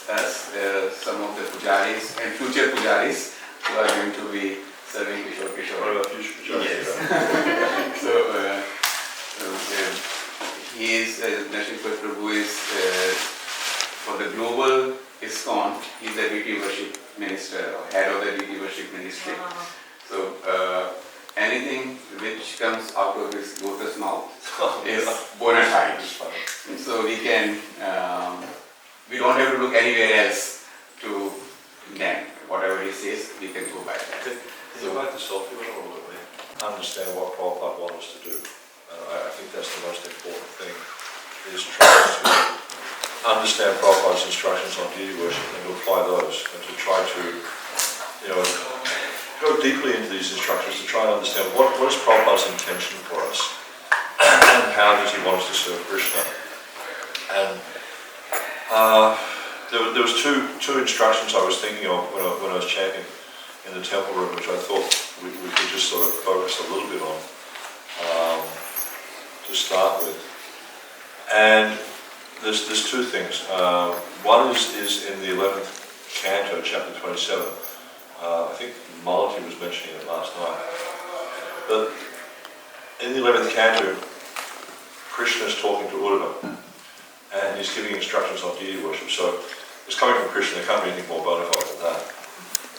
us some of the pujaris and future pujaris who are going to be serving Kīśora. What about future pujaris? Yes. He is, Nrsimha Prabhu is for the global ISKCON, he is the Deity worship minister or head of the Deity worship ministry. So anything which comes out of his lotus mouth is bona fide. So we can, we don't have to look anywhere else to them. Whatever he says, we can go by that. Can you make the selfie when I look at me? Understand what Prabhupada wants us to do. I think that's the most important thing, is trying to understand Prabhupada's instructions on deity worship and to apply those, and to try to, go deeply into these instructions to try and understand what is Prabhupada's intention for us, and how does he want us to serve Krishna. And there was two instructions I was thinking of when I was chanting in the temple room, which I thought we could just sort of focus a little bit on to start with. And there's two things. One is in the 11th canto, chapter 27. I think Malati was mentioning it last night. But in the 11th canto, Krishna is talking to Uddhava, and he's giving instructions on deity worship. So it's coming from Krishna, there can't be anything more bona fide than that.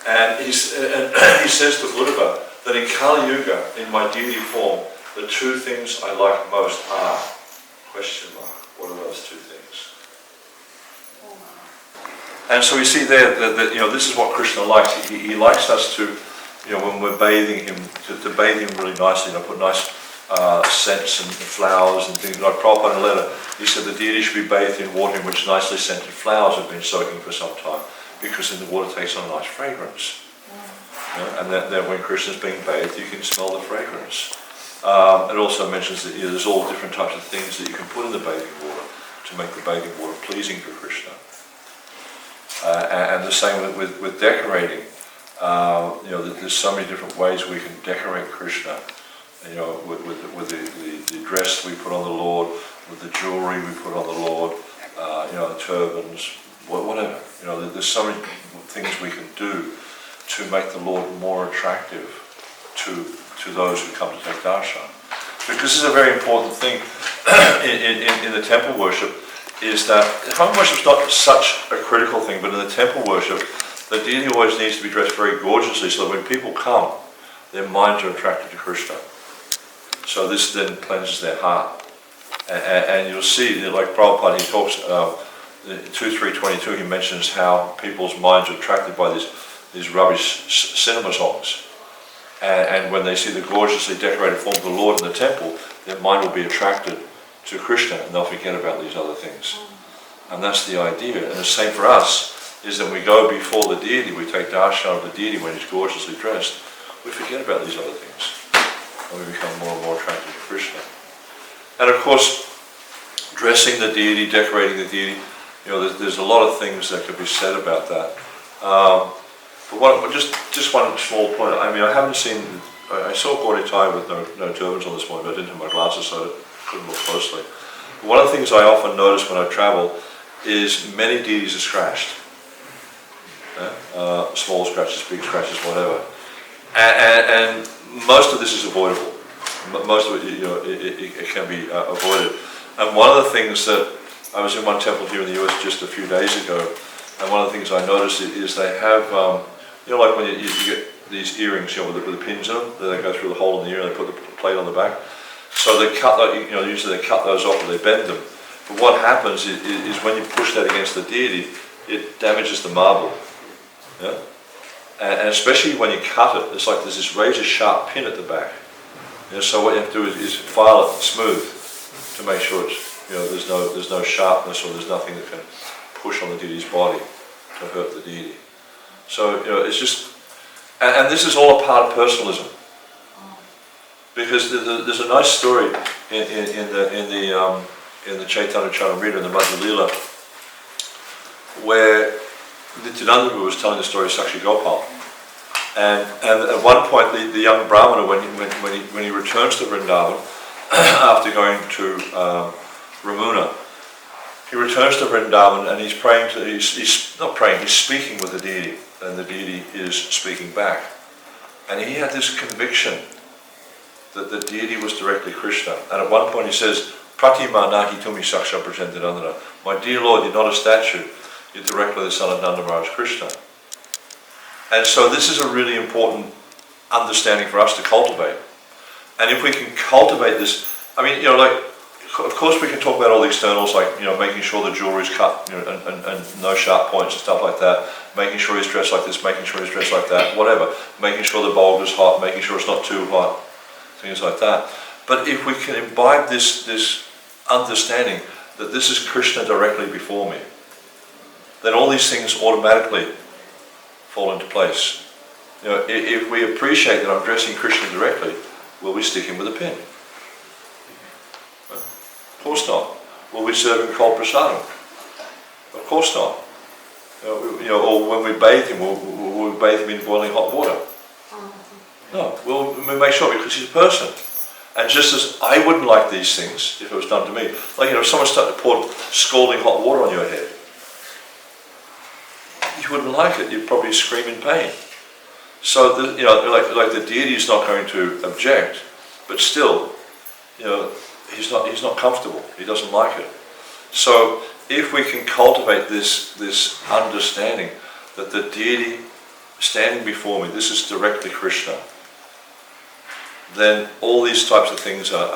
And he says to Uddhava that in Kali Yuga, in my deity form, the two things I like most are, question mark, what are those two things? And so we see there that this is what Krishna likes. He likes us to, when we're bathing him, to bathe him really nicely, put nice scents and flowers and things. Like Prabhupada in a letter, he said the deity should be bathed in water in which nicely scented flowers have been soaking for some time, because then the water takes on a nice fragrance. And that when Krishna's being bathed, you can smell the fragrance. It also mentions that there's all different types of things that you can put in the bathing water to make the bathing water pleasing for Krishna. And the same with decorating. There's so many different ways we can decorate Krishna. With the dress we put on the Lord, with the jewelry we put on the Lord, the turbans, whatever. There's so many things we can do to make the Lord more attractive to those who come to take darshan. Because this is a very important thing in the temple worship, is that home worship is not such a critical thing, but in the temple worship, the deity always needs to be dressed very gorgeously so that when people come, their minds are attracted to Krishna. So this then cleanses their heart. And you'll see, like Prabhupada, he talks, 2.3.22, he mentions how people's minds are attracted by these rubbish cinema songs. And when they see the gorgeously decorated form of the Lord in the temple, their mind will be attracted to Krishna, and they'll forget about these other things. And that's the idea. And the same for us, is that we go before the deity, we take darshan of the deity when he's gorgeously dressed, we forget about these other things. And we become more and more attracted to Krishna. And of course, dressing the deity, decorating the deity, there's a lot of things that could be said about that. But just one small point. I mean, I saw Gauditai with no turbans on this morning, but I didn't have my glasses, so I couldn't look closely. But one of the things I often notice when I travel is many deities are scratched. Small scratches, big scratches, whatever. And most of this is avoidable. Most of it, it can be avoided. And one of the things that, I was in one temple here in the US just a few days ago, and one of the things I noticed is they have, like when you get these earrings, with the pins in them, then they go through the hole in the ear and they put the plate on the back. So they cut, usually they cut those off or they bend them. But what happens is when you push that against the deity, it damages the marble. Yeah? And especially when you cut it, it's like there's this razor sharp pin at the back. So what you have to do is file it smooth to make sure it's, there's no sharpness or there's nothing that can push on the deity's body to hurt the deity. So it's just, and this is all a part of personalism, because there's a nice story in the Chaitanya Charitamrita, in the Madhya Lila, where Nityananda was telling the story of Sakshi Gopal, and at one point the young Brahmana, when he returns to Vrindavan after going to Ramuna, he returns to Vrindavan and he's praying to, he's not praying, he's speaking with the deity, and the deity is speaking back. And he had this conviction that the deity was directly Krishna. And at one point he says, Pratima nahi tumi saksha prajantanandana. My dear Lord, you're not a statue, you're directly the son of Nanda Maharaj Krishna. And so this is a really important understanding for us to cultivate. And if we can cultivate this, I mean, like, of course we can talk about all the externals, like, making sure the jewelry's cut, and no sharp points and stuff like that, making sure he's dressed like this, making sure he's dressed like that, whatever, making sure the bulb is hot, making sure it's not too hot, things like that. But if we can imbibe this understanding that this is Krishna directly before me, then all these things automatically fall into place. If we appreciate that I'm dressing Krishna directly, will we stick him with a pin? Of course not. Will we serve him cold prasadam? Of course not. Or when we bathe him, will we bathe him in boiling hot water? No. We make sure, because he's a person. And just as I wouldn't like these things if it was done to me, like if someone started to pour scalding hot water on your head, you wouldn't like it. You'd probably scream in pain. So like the deity is not going to object, but still, he's not comfortable. He doesn't like it. So if we can cultivate this understanding that the deity standing before me, this is directly Krishna, then all these types of things they're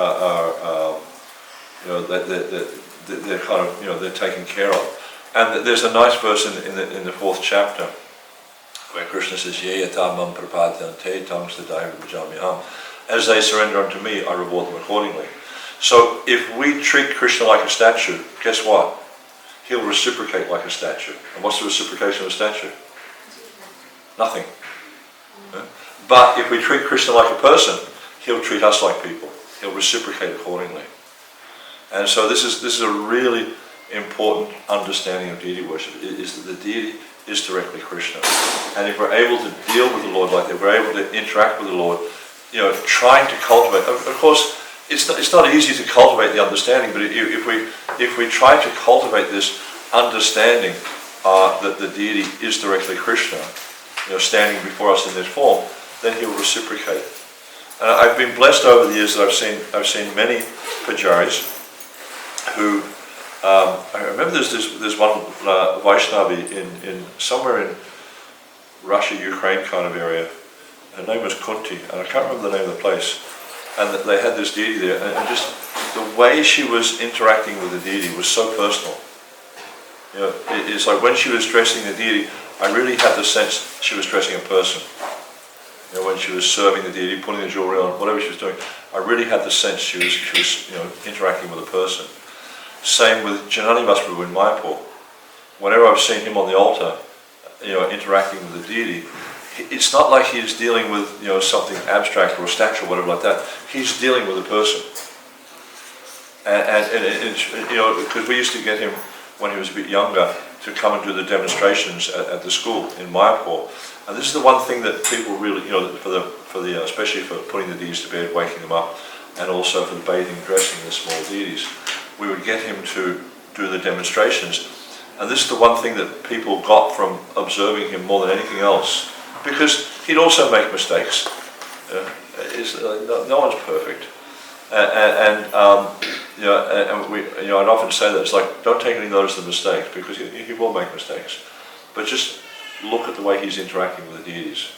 kind of they're taken care of. And there's a nice verse in the 4th chapter where Krishna says, Ye yata mam prapadyante tam sadaiva bhajamyaham. As they surrender unto me, I reward them accordingly. So if we treat Krishna like a statue, guess what? He'll reciprocate like a statue. And what's the reciprocation of a statue? Nothing. But if we treat Krishna like a person, he'll treat us like people. He'll reciprocate accordingly. And so this is a really important understanding of deity worship, is that the deity is directly Krishna. And if we're able to deal with the Lord like that, we're able to interact with the Lord, trying to cultivate, of course, it's not easy to cultivate the understanding, but if we try to cultivate this understanding that the deity is directly Krishna, standing before us in this form, then he'll reciprocate. And I've been blessed over the years that I've seen many pujaris who I remember there's one Vaishnavi in somewhere in Russia, Ukraine kind of area. Her name was Kunti, and I can't remember the name of the place. And they had this deity there, and just the way she was interacting with the deity was so personal. It's like when she was dressing the deity, I really had the sense she was dressing a person. When she was serving the deity, putting the jewelry on, whatever she was doing, I really had the sense she was interacting with a person. Same with Janani Mahaprabhu in Mayapur. Whenever I've seen him on the altar, interacting with the deity, it's not like he's dealing with something abstract or a statue or whatever like that. He's dealing with a person. And because we used to get him when he was a bit younger to come and do the demonstrations at the school in Mayapur. And this is the one thing that people really, especially for putting the deities to bed, waking them up, and also for the bathing and dressing the small deities, we would get him to do the demonstrations. And this is the one thing that people got from observing him more than anything else, because he'd also make mistakes. No one's perfect. I'd often say that it's like, don't take any notice of the mistakes, because he will make mistakes. But just look at the way he's interacting with the deities.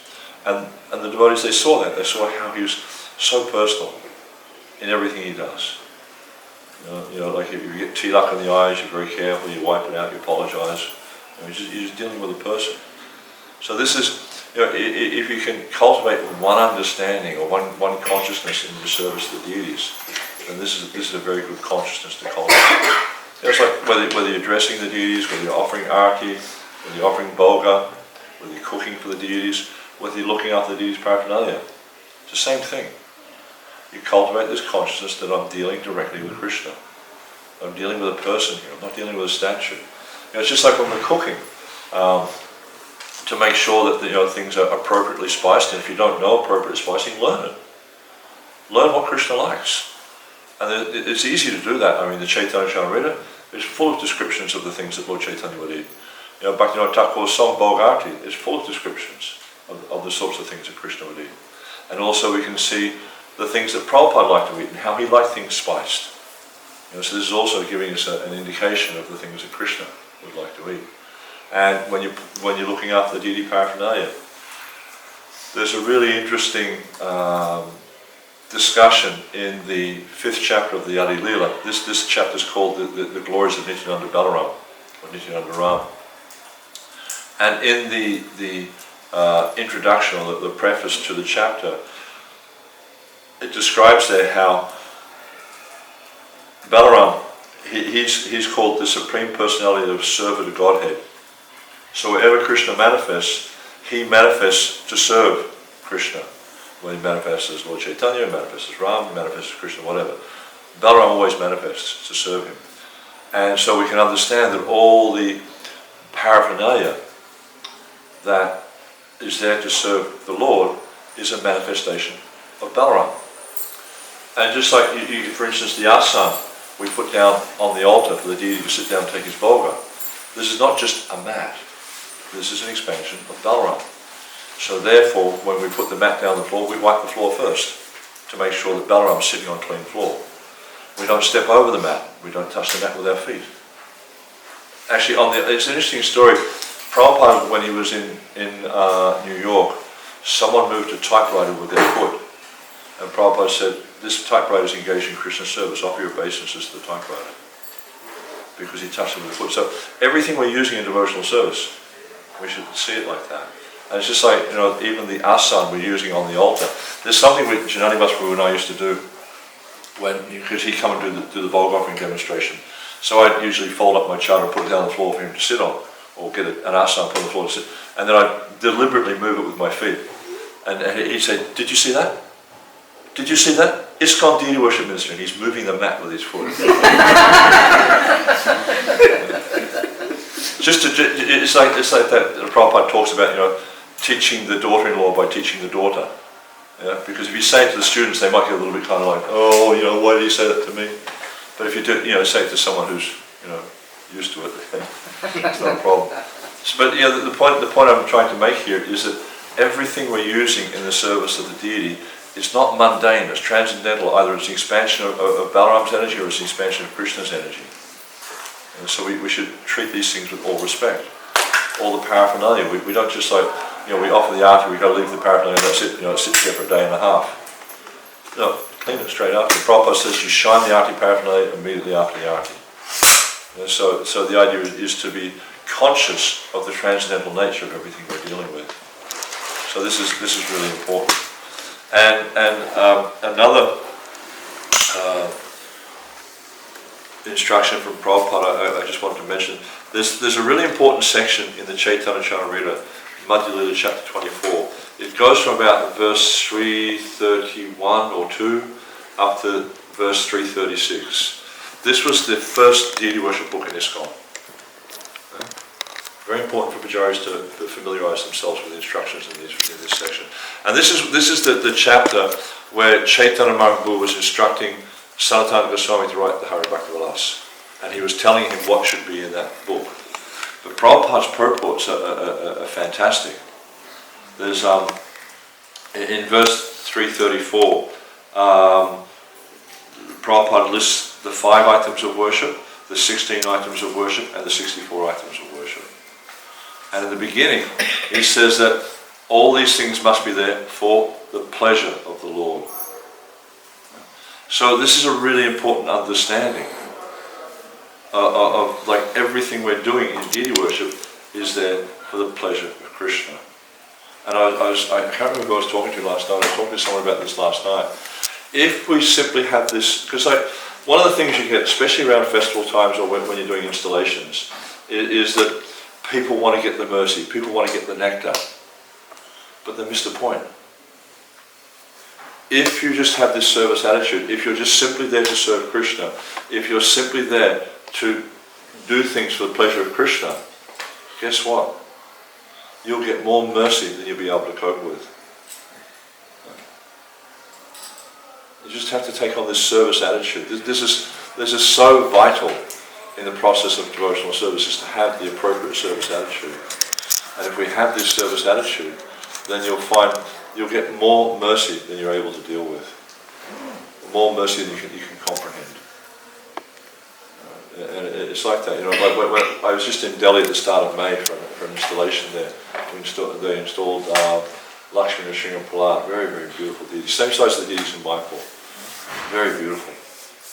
And the devotees, they saw that. They saw how he was so personal in everything he does. Like if you get tilak in the eyes, you're very careful, you wipe it out, you apologize. You're just dealing with a person. So this is, if you can cultivate one understanding or one consciousness in the service of the deities, then this is a very good consciousness to cultivate. It's like whether you're dressing the deities, whether you're offering arati, whether you're offering bhoga, whether you're cooking for the deities, whether you're looking after the deities' paraphernalia. It's the same thing. You cultivate this consciousness that I'm dealing directly with Krishna. I'm dealing with a person here, I'm not dealing with a statue. It's just like when we're cooking, to make sure that things are appropriately spiced, and if you don't know appropriate spicing, learn it. Learn what Krishna likes. And it's easy to do that. I mean, the Chaitanya Charitamrita is full of descriptions of the things that Lord Chaitanya would eat. You know, Bhaktivinoda Thakur's song Bhogarti is full of descriptions of the sorts of things that Krishna would eat. And also we can see the things that Prabhupada liked to eat and how he liked things spiced. You know, so this is also giving us an indication of the things that Krishna would like to eat. And when you're looking after the deity paraphernalia, there's a really interesting discussion in the 5th chapter of the Adi Leela. This chapter is called the Glories of Nityananda Balaram, or Nityananda Ram. And in the introduction, or the preface to the chapter, it describes there how Balaram, he's called the Supreme Personality of Server to Godhead. So wherever Krishna manifests, he manifests to serve Krishna. When he manifests as Lord Chaitanya, he manifests as Ram, he manifests as Krishna, whatever. Balaram always manifests to serve him. And so we can understand that all the paraphernalia that is there to serve the Lord is a manifestation of Balaram. And just like, for instance, the asan we put down on the altar for the deity to sit down and take his bhoga, this is not just a mat. This is an expansion of Balaram. So therefore, when we put the mat down the floor, we wipe the floor first to make sure that Balaram is sitting on clean floor. We don't step over the mat. We don't touch the mat with our feet. Actually, it's an interesting story. Prabhupada, when he was in New York, someone moved a typewriter with their foot. And Prabhupada said, this typewriter is engaged in Krishna service. Offer your obeisances to the typewriter. Because he touched it with the foot. So everything we're using in devotional service, we should see it like that. And it's just like, you know, even the asan we're using on the altar. There's something which Janani Basprabhu and I used to do because he'd come and do the bog offering demonstration. So I'd usually fold up my chart and put it down on the floor for him to sit on, or get an asan put on the floor to sit. And then I'd deliberately move it with my feet. And he'd say, did you see that? Did you see that? ISKCON Deity Worship Minister, and he's moving the mat with his foot. It's like that Prabhupada talks about, you know, teaching the daughter-in-law by teaching the daughter. Yeah? Because if you say it to the students, they might get a little bit kind of like, oh, you know, why did you say that to me? But if you do, you know, say it to someone who's, you know, used to it, then it's not a problem. So, but you know, the point I'm trying to make here is that everything we're using in the service of the deity is not mundane, it's transcendental. Either it's the expansion of Balaram's energy or it's the expansion of Krishna's energy. And so we should treat these things with all respect. All the paraphernalia, we don't just like, you know, we offer the arti, we've got to leave the paraphernalia, and that's it, you know, it sits there for a day and a half. No, clean it straight after. The Prabhupada says you shine the arti paraphernalia immediately after the arti. You know, so the idea is to be conscious of the transcendental nature of everything we're dealing with. So this is really important. And another instruction from Prabhupada I just wanted to mention. There's a really important section in the Chaitanya Charitamrita, Madhya Lila chapter 24. It goes from about verse 331 or 2 up to verse 336. This was the first deity worship book in ISKCON. Very important for pujaris to familiarise themselves with the instructions in this section. And this is the chapter where Chaitanya Mahaprabhu was instructing Sanatana Goswami to write the Hari Bhakti Vilas. And he was telling him what should be in that book. But Prabhupada's purports are fantastic. There's in verse 334, Prabhupada lists the 5 items of worship, the 16 items of worship, and the 64 items of worship. And in the beginning, he says that all these things must be there for the pleasure of the Lord. So this is a really important understanding of like everything we're doing in deity worship is there for the pleasure of Krishna. And I can't remember who I was talking to last night. I was talking to someone about this last night. If we simply have this, because like one of the things you get, especially around festival times or when you're doing installations, is that people want to get the mercy, people want to get the nectar, but they miss the point. If you just have this service attitude, if you're just simply there to serve Krishna, if you're simply there to do things for the pleasure of Krishna, guess what? You'll get more mercy than you'll be able to cope with. You just have to take on this service attitude. This is so vital in the process of devotional service is to have the appropriate service attitude. And if we have this service attitude, then you'll find you'll get more mercy than you're able to deal with. More mercy than you can comprehend. And it's like that, like when I was just in Delhi at the start of May for an installation there. They installed Lakshmi Nrsimha Kavaca, very, very beautiful deity. Same size as the deities in Mayapur. Very beautiful.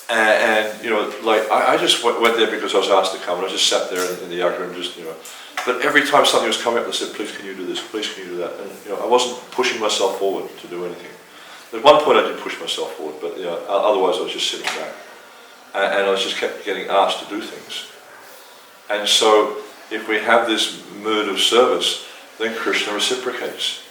And I just went there because I was asked to come, and I just sat there in the Acharya and just, but every time something was coming up, I said, please can you do this, please can you do that? And I wasn't pushing myself forward to do anything. At one point I did push myself forward, but otherwise I was just sitting back. And I just kept getting asked to do things. And so if we have this mood of service, then Krishna reciprocates.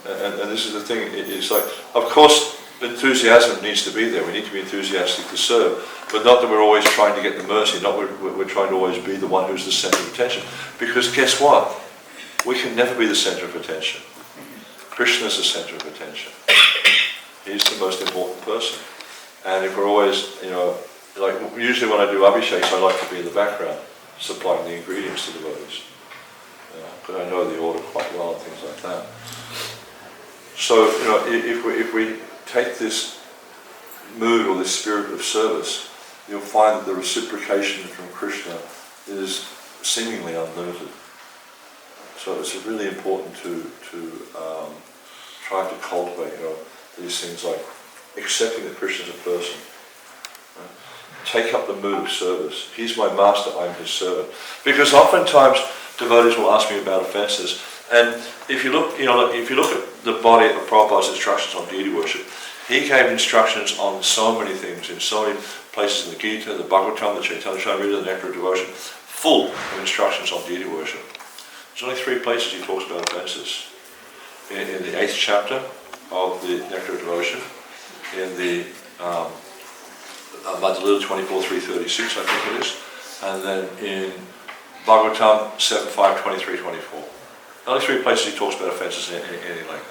And this is the thing, it's like, of course, enthusiasm needs to be there. We need to be enthusiastic to serve, but not that we're always trying to get the mercy, not that we're trying to always be the one who's the center of attention. Because guess what? We can never be the center of attention. Krishna is the center of attention. He's the most important person. And if we're always, like usually when I do abhisheks, I like to be in the background, supplying the ingredients to the devotees. Because I know the order quite well and things like that. So, if we take this mood or this spirit of service, you'll find that the reciprocation from Krishna is seemingly unlimited. So it's really important to try to cultivate, these things like accepting that Krishna is a person. Take up the mood of service. He's my master, I'm his servant. Because oftentimes devotees will ask me about offences, and if you look, if you look at the body of Prabhupada's instructions on deity worship, he gave instructions on so many things, in so many places in the Gita, the Bhagavatam, the Chaitanya Charitamrita, the Nectar of Devotion, full of instructions on deity worship. There's only 3 places he talks about offences. In the 8th chapter of the Nectar of Devotion, in the Madhya 24, 336, I think it is, and then in Bhagavatam 7, 5, 23, 24. Only 3 places he talks about offences in any length.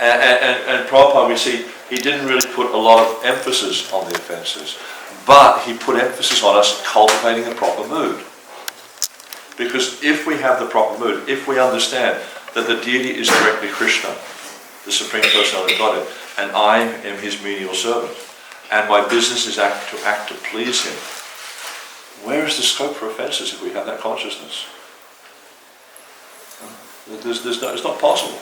And Prabhupada, we see, he didn't really put a lot of emphasis on the offences, but he put emphasis on us cultivating the proper mood. Because if we have the proper mood, if we understand that the deity is directly Krishna, the Supreme Personality of Godhead, and I am his menial servant, and my business is to act to please him, where is the scope for offences if we have that consciousness? It's not possible.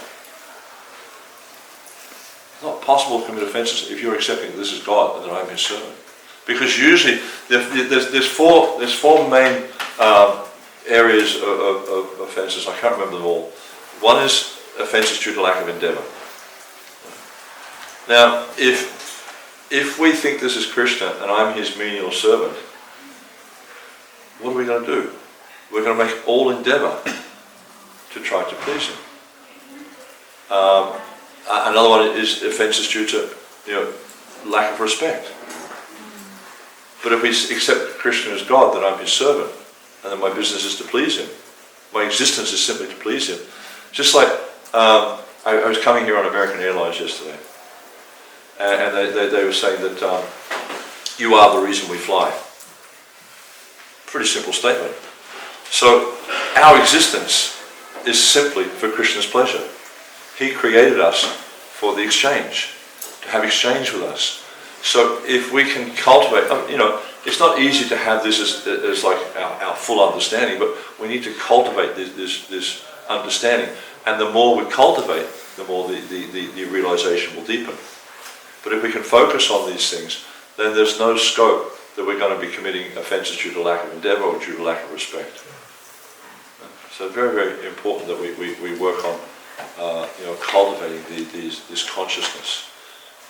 It's not possible to commit offences if you're accepting that this is God and that I'm his servant. Because usually there's four main areas of offences. I can't remember them all. One is offences due to lack of endeavour. Now, if we think this is Krishna and I'm his menial servant, what are we going to do? We're going to make all endeavour to try to please him. Another one is offences due to lack of respect. But if we accept Krishna as God, then I'm his servant, and then my business is to please him. My existence is simply to please him. Just like I was coming here on American Airlines yesterday, and they were saying that you are the reason we fly. Pretty simple statement. So our existence is simply for Krishna's pleasure. He created us for the exchange, to have exchange with us. So if we can cultivate, it's not easy to have this as like our full understanding, but we need to cultivate this understanding. And the more we cultivate, the more the realization will deepen. But if we can focus on these things, then there's no scope that we're going to be committing offences due to lack of endeavour or due to lack of respect. So very, very important that we work on cultivating this consciousness.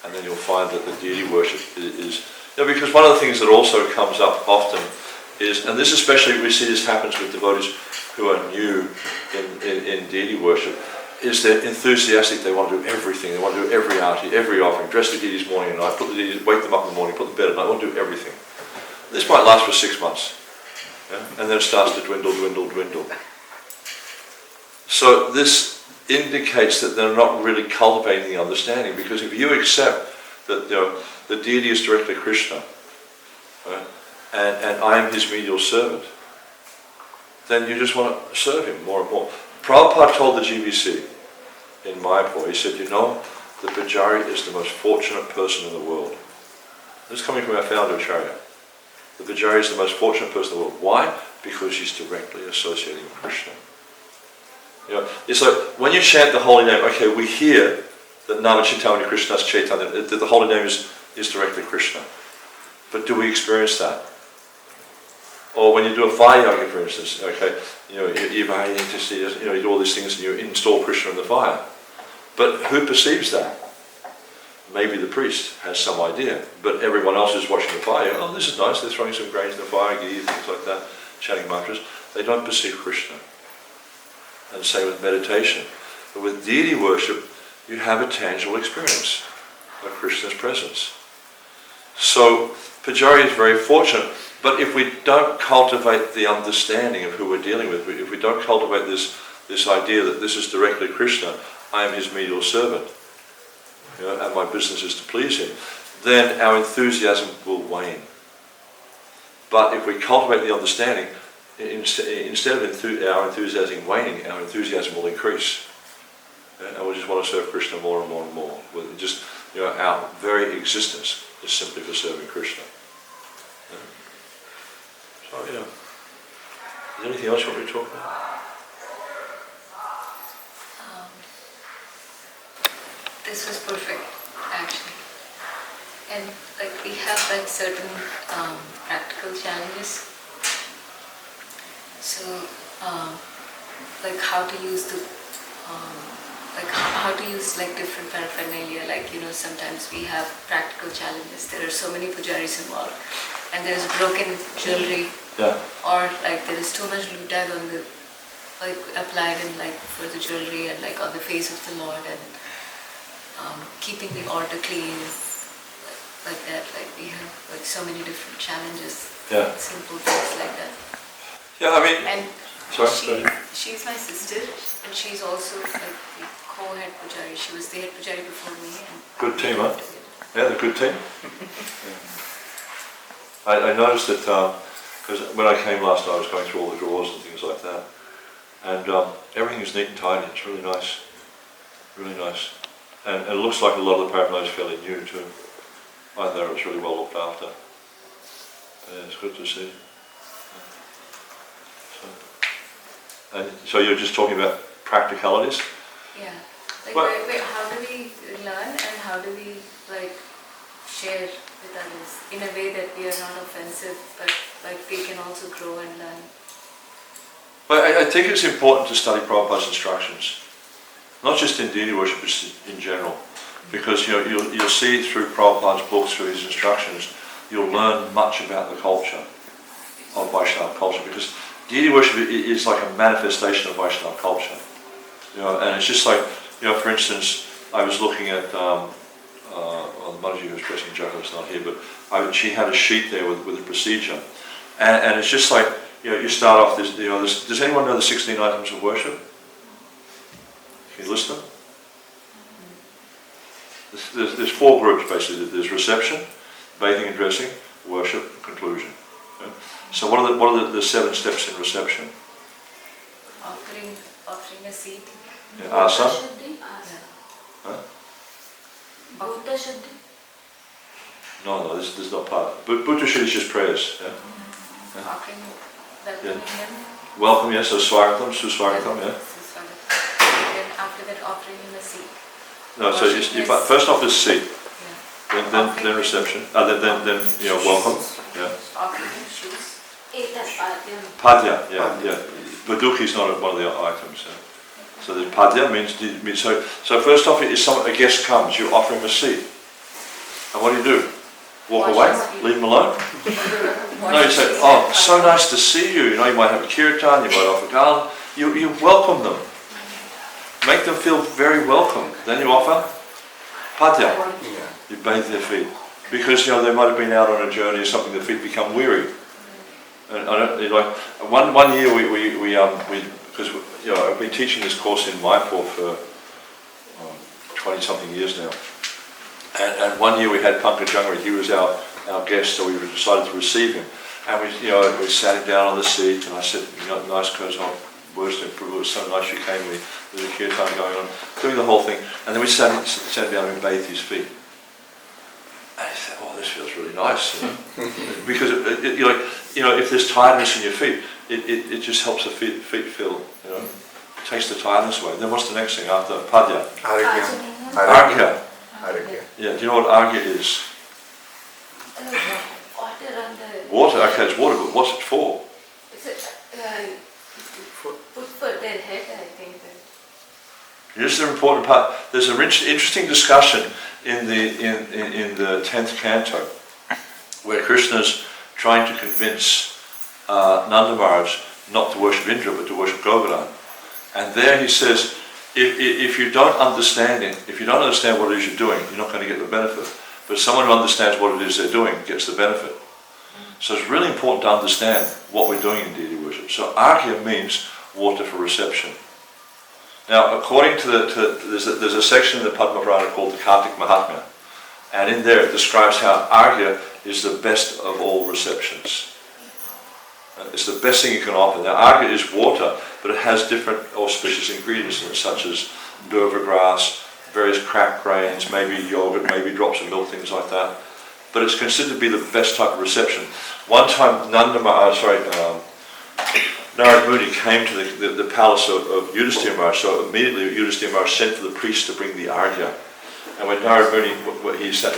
And then you'll find that the deity worship is because one of the things that also comes up often is, and this especially we see this happens with devotees who are new in deity worship, is they're enthusiastic, they want to do everything, they want to do every arati, every offering, dress the deities morning and night, wake them up in the morning, put them to bed at night, want to do everything. This might last for 6 months, and then it starts to dwindle. So this indicates that they're not really cultivating the understanding, because if you accept that the deity is directly Krishna, right? And I am his menial servant, then you just want to serve him more and more. Prabhupada told the GBC in Mayapur, he said, you know, the Pujari is the most fortunate person in the world. This is coming from our founder, Acharya. The Pujari is the most fortunate person in the world. Why? Because he's directly associating with Krishna. You know, it's like when you chant the holy name, okay, we hear that Nama Chintamani Krishna's Chaitanya, that the holy name is directly Krishna. But do we experience that? Or when you do a fire yoga, for instance, okay, you know, you do all these things and you install Krishna in the fire. But who perceives that? Maybe the priest has some idea, but everyone else is watching the fire. Oh, this is nice, they're throwing some grains in the fire, ghee, things like that, chanting mantras. They don't perceive Krishna. And same with meditation. But with deity worship, you have a tangible experience of Krishna's presence. So, Pujari is very fortunate, but if we don't cultivate the understanding of who we're dealing with, if we don't cultivate this idea that this is directly Krishna, I am his menial servant, you know, and my business is to please him, then our enthusiasm will wane. But if we cultivate the understanding, instead of our enthusiasm waning, our enthusiasm will increase. And we just want to serve Krishna more and more and more. Just, you know, our very existence is simply for serving Krishna. So, you know, is there anything else you want me to talk about? This was perfect, actually. And like we have like certain practical challenges. So, like how to use the, like how to use like different paraphernalia. Like, you know, sometimes we have practical challenges. There are so many pujaris involved, and there's broken jewelry, Yeah. or like there is too much lutag on the, like applied in like for the jewelry and like on the face of the Lord, and keeping the altar clean, like that. Like we have like so many different challenges. Yeah. Simple things like that. Yeah, I mean, And sorry. she's my sister, and she's also like the co-head pujari. She was the head pujari before me. And Good team, huh? Yeah, they're a good team. I noticed that, because when I came last night I was going through all the drawers and things like that, and everything is neat and tidy. It's really nice, really nice. And it looks like a lot of the paraphernalia is fairly new too. I thought it was really well looked after. Yeah, it's good to see. So you're just talking about practicalities? yeah, like Well- how do we learn and how do we like share with others in a way that we are not offensive, but like they can also grow and learn. Well, I think it's important to study Prabhupada's instructions, not just in deity worship, but in general, because you'll see through Prabhupada's books, through his instructions, you'll learn much about the culture of Vaishnava culture, because deity worship is like a manifestation of Vaishnava culture, and it's just like, for instance, I was looking at well, the Mataji who was dressing Jagala is not here, but she had a sheet there with a procedure, and it's just like, you start off this, does anyone know the 16 items of worship? Can you list them? There's 4 groups basically. There's reception, bathing and dressing, worship, conclusion. Okay? So what are the 7 steps in reception? Offering a seat. Yeah, asa. Huh? No, this is not part. Bhutta Shuddhi is just prayers. Yeah? Yeah. Offering, welcoming him. Welcome, yes, so swagatam, suswagatam, yeah. Then after that, offering him a seat. No, so first off is seat, Yeah. then reception, then welcome, yeah. Offering him shoes. Padya, yeah. Badukhi is not one of the items. Yeah. So the padya means so first off, a guest comes, you offer him a seat, and what do? Walk Wash away? his feet. Leave him alone? No, you say, oh, so nice to see you. You might have a kirtan, you might offer garland. You welcome them. Make them feel very welcome. Then you offer padya. You bathe their feet. Because, they might have been out on a journey or something, their feet become weary. And one year because I've been teaching this course in Mayapur for 20 something years now. And one year we had Pankaj Jangri, he was our our guest, so we decided to receive him. And we sat him down on the seat, and I said, nice words to him. It was so nice you came with me. There's a kirtan going on, doing the whole thing. And then we sat down and bathed his feet. And he said, this feels really nice, because if there's tiredness in your feet, it just helps the feet feel, it takes the tiredness away. Then what's the next thing after padya? Arghya. Yeah, do you know what arghya is? Water on the... Water, okay, it's water, but what's it for? Put for their head, I think. Here's the important part. There's an interesting discussion in the 10th canto, where Krishna's trying to convince Nanda Maharaj not to worship Indra, but to worship Govardhan. And there he says, if you don't understand what it is you're doing, you're not going to get the benefit. But someone who understands what it is they're doing gets the benefit. So it's really important to understand what we're doing in deity worship. So arghya means water for reception. Now, according to there's a section in the Padma Purana called the Kartik Mahatmya, and in there it describes how arghya is the best of all receptions. It's the best thing you can offer. Now, arghya is water, but it has different auspicious ingredients in it, such as durva grass, various cracked grains, maybe yogurt, maybe drops of milk, things like that. But it's considered to be the best type of reception. One time, Narad Muni came to the palace of Yudhisthira Maharaj, so immediately Yudhisthira Maharaj sent for the priest to bring the arghya. And when Narad Muni,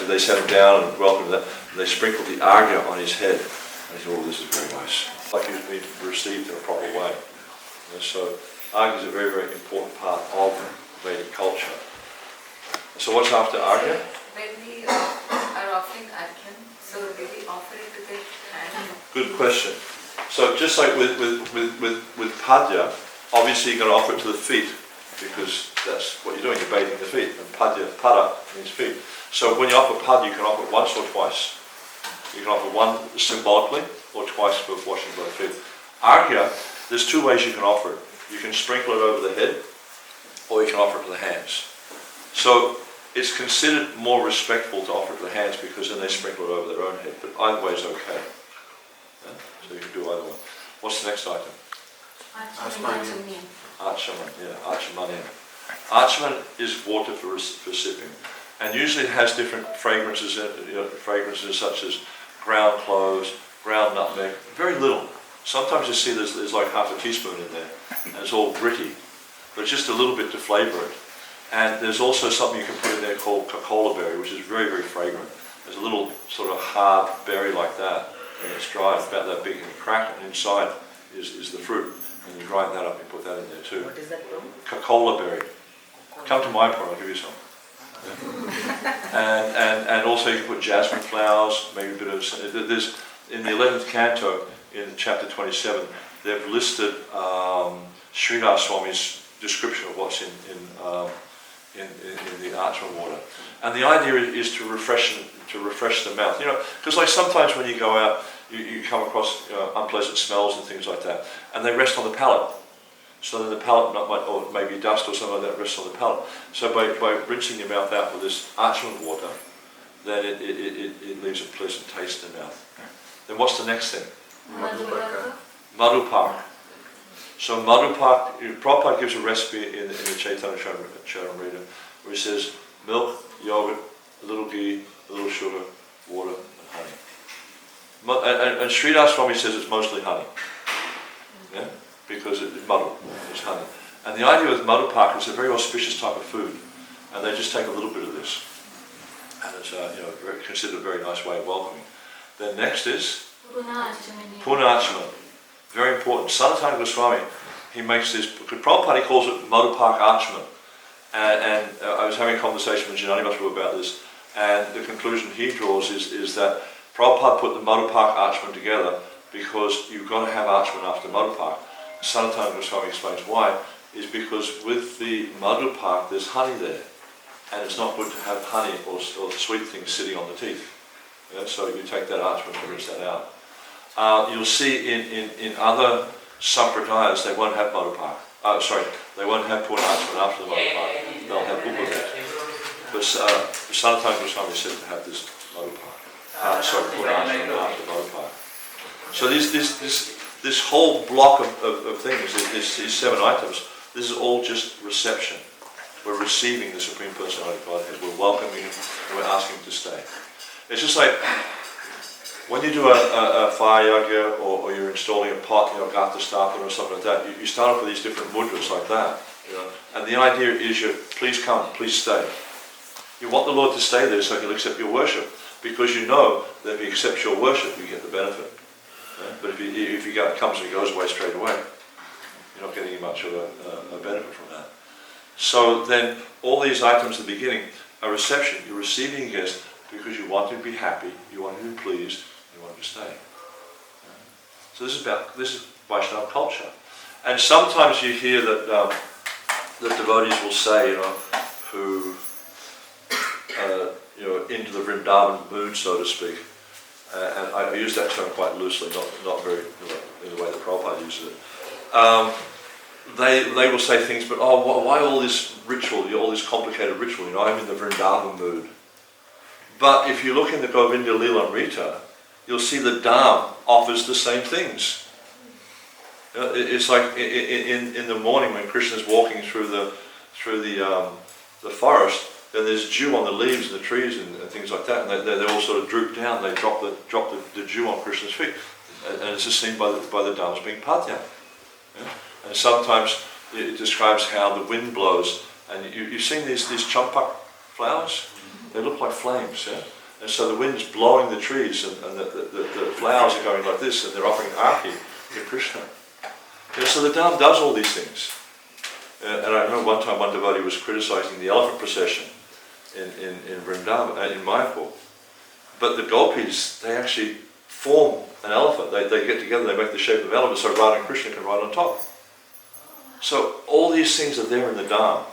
they sat him down and welcomed him, and they sprinkled the arghya on his head. And he said, this is very nice. Like he's been received in a proper way. So arghya is a very, very important part of Vedic culture. So what's after arghya? When we are offering arghya, so do we offer it to the hand? Good question. So just like with padya, obviously you're going to offer it to the feet, because that's what you're doing, you're bathing the feet. And pada means feet. So when you offer padya, you can offer it once or twice. You can offer one symbolically, or twice for washing both feet. Arghya, there's two ways you can offer it. You can sprinkle it over the head, or you can offer it to the hands. So it's considered more respectful to offer it to the hands, because then they sprinkle it over their own head. But either way is okay. Yeah? So you can do either one. What's the next item? Archaman. Archaman. Archaman is water for sipping. And usually it has different fragrances, fragrances such as ground cloves, ground nutmeg, very little. Sometimes you see there's like half a teaspoon in there, and it's all gritty, but it's just a little bit to flavour it. And there's also something you can put in there called cocola berry, which is very, very fragrant. There's a little sort of hard berry like that, and it's dry, it's about that big, and you crack it, and inside is the fruit. And you grind that up and put that in there too. What is that from? Cocola berry. Come to my part, I'll give you some. Yeah. And also you can put jasmine flowers, maybe a bit of... There's, in the 11th canto, in chapter 27, they've listed Srila Swami's description of what's in the Archaman water. And the idea is to refresh the mouth. Because like sometimes when you go out, you come across unpleasant smells and things like that, and they rest on the palate. So then the palate, or maybe dust or something like that, rests on the palate. So by rinsing your mouth out with this Archaman water, then it leaves a pleasant taste in the mouth. Then what's the next thing? Madhupak. So Madhupak, Prabhupada gives a recipe in the Chaitanya Charitamrita, where he says milk, yogurt, a little ghee, a little sugar, water, and honey. And Sridhar Swami says it's mostly honey. Yeah? Because it's madhu, it's honey. And the idea with Madhupak is a very auspicious type of food, and they just take a little bit of this, and it's considered a very nice way of welcoming. Then next is Punarchaman. Very important. Sanatana Goswami, he makes this, because Prabhupada calls it Madhupak Archaman. And I was having a conversation with Janani Maharaj about this, and the conclusion he draws is that Prabhupada put the Madhupak Archaman together because you've got to have Archaman after Madhupak. Sanatana Goswami explains why, is because with the Madhupak there's honey there, and it's not good to have honey or sweet things sitting on the teeth. Yeah, so you take that Archaman and rinse that out. You'll see in other sampradayas they won't have Madhupak. They won't have Punarchaman after the Madhupak. They'll have Upavit. But Sanatana Goswami said to have this Madhupak. So this whole block of things, these 7 items, this is all just reception. We're receiving the Supreme Personality of Godhead. We're welcoming Him and we're asking Him to stay. It's just like when you do a fire yagya or you're installing a pot, Gata Stapana or something like that, you start off with these different mudras like that. And the idea is please come, please stay. You want the Lord to stay there so He'll accept your worship, because you know that if He accepts your worship, you get the benefit. But if He comes and He goes away straight away, you're not getting much of a benefit from that. So then all these items at the beginning are reception. You're receiving a guest because you want to be happy, you want to be pleased, you want to stay. So this is Vaishnava culture. And sometimes you hear that devotees will say, who into the Vrindavan mood, so to speak. And I use that term quite loosely, not very in the way that Prabhupada uses it. They will say things, but why all this ritual, all this complicated ritual? I'm in the Vrindavan mood. But if you look in the Govinda Lila Amrita, you'll see the Dham offers the same things. It's like in the morning when Krishna's walking through the forest, then there's dew on the leaves and the trees and things like that, and they all sort of droop down. They drop the dew on Krishna's feet, and it's just seen by the Dhams being Padya. And sometimes it describes how the wind blows, and you've seen these champak flowers. They look like flames, and so the wind's blowing the trees, and the flowers are going like this, and they're offering arti to Krishna. So the Dham does all these things. And I remember one time one devotee was criticizing the elephant procession in Vrindavan, in Mayapur. But the gopis, they actually form an elephant. They get together, they make the shape of an elephant so Radha and Krishna can ride on top. So all these things are there in the Dham.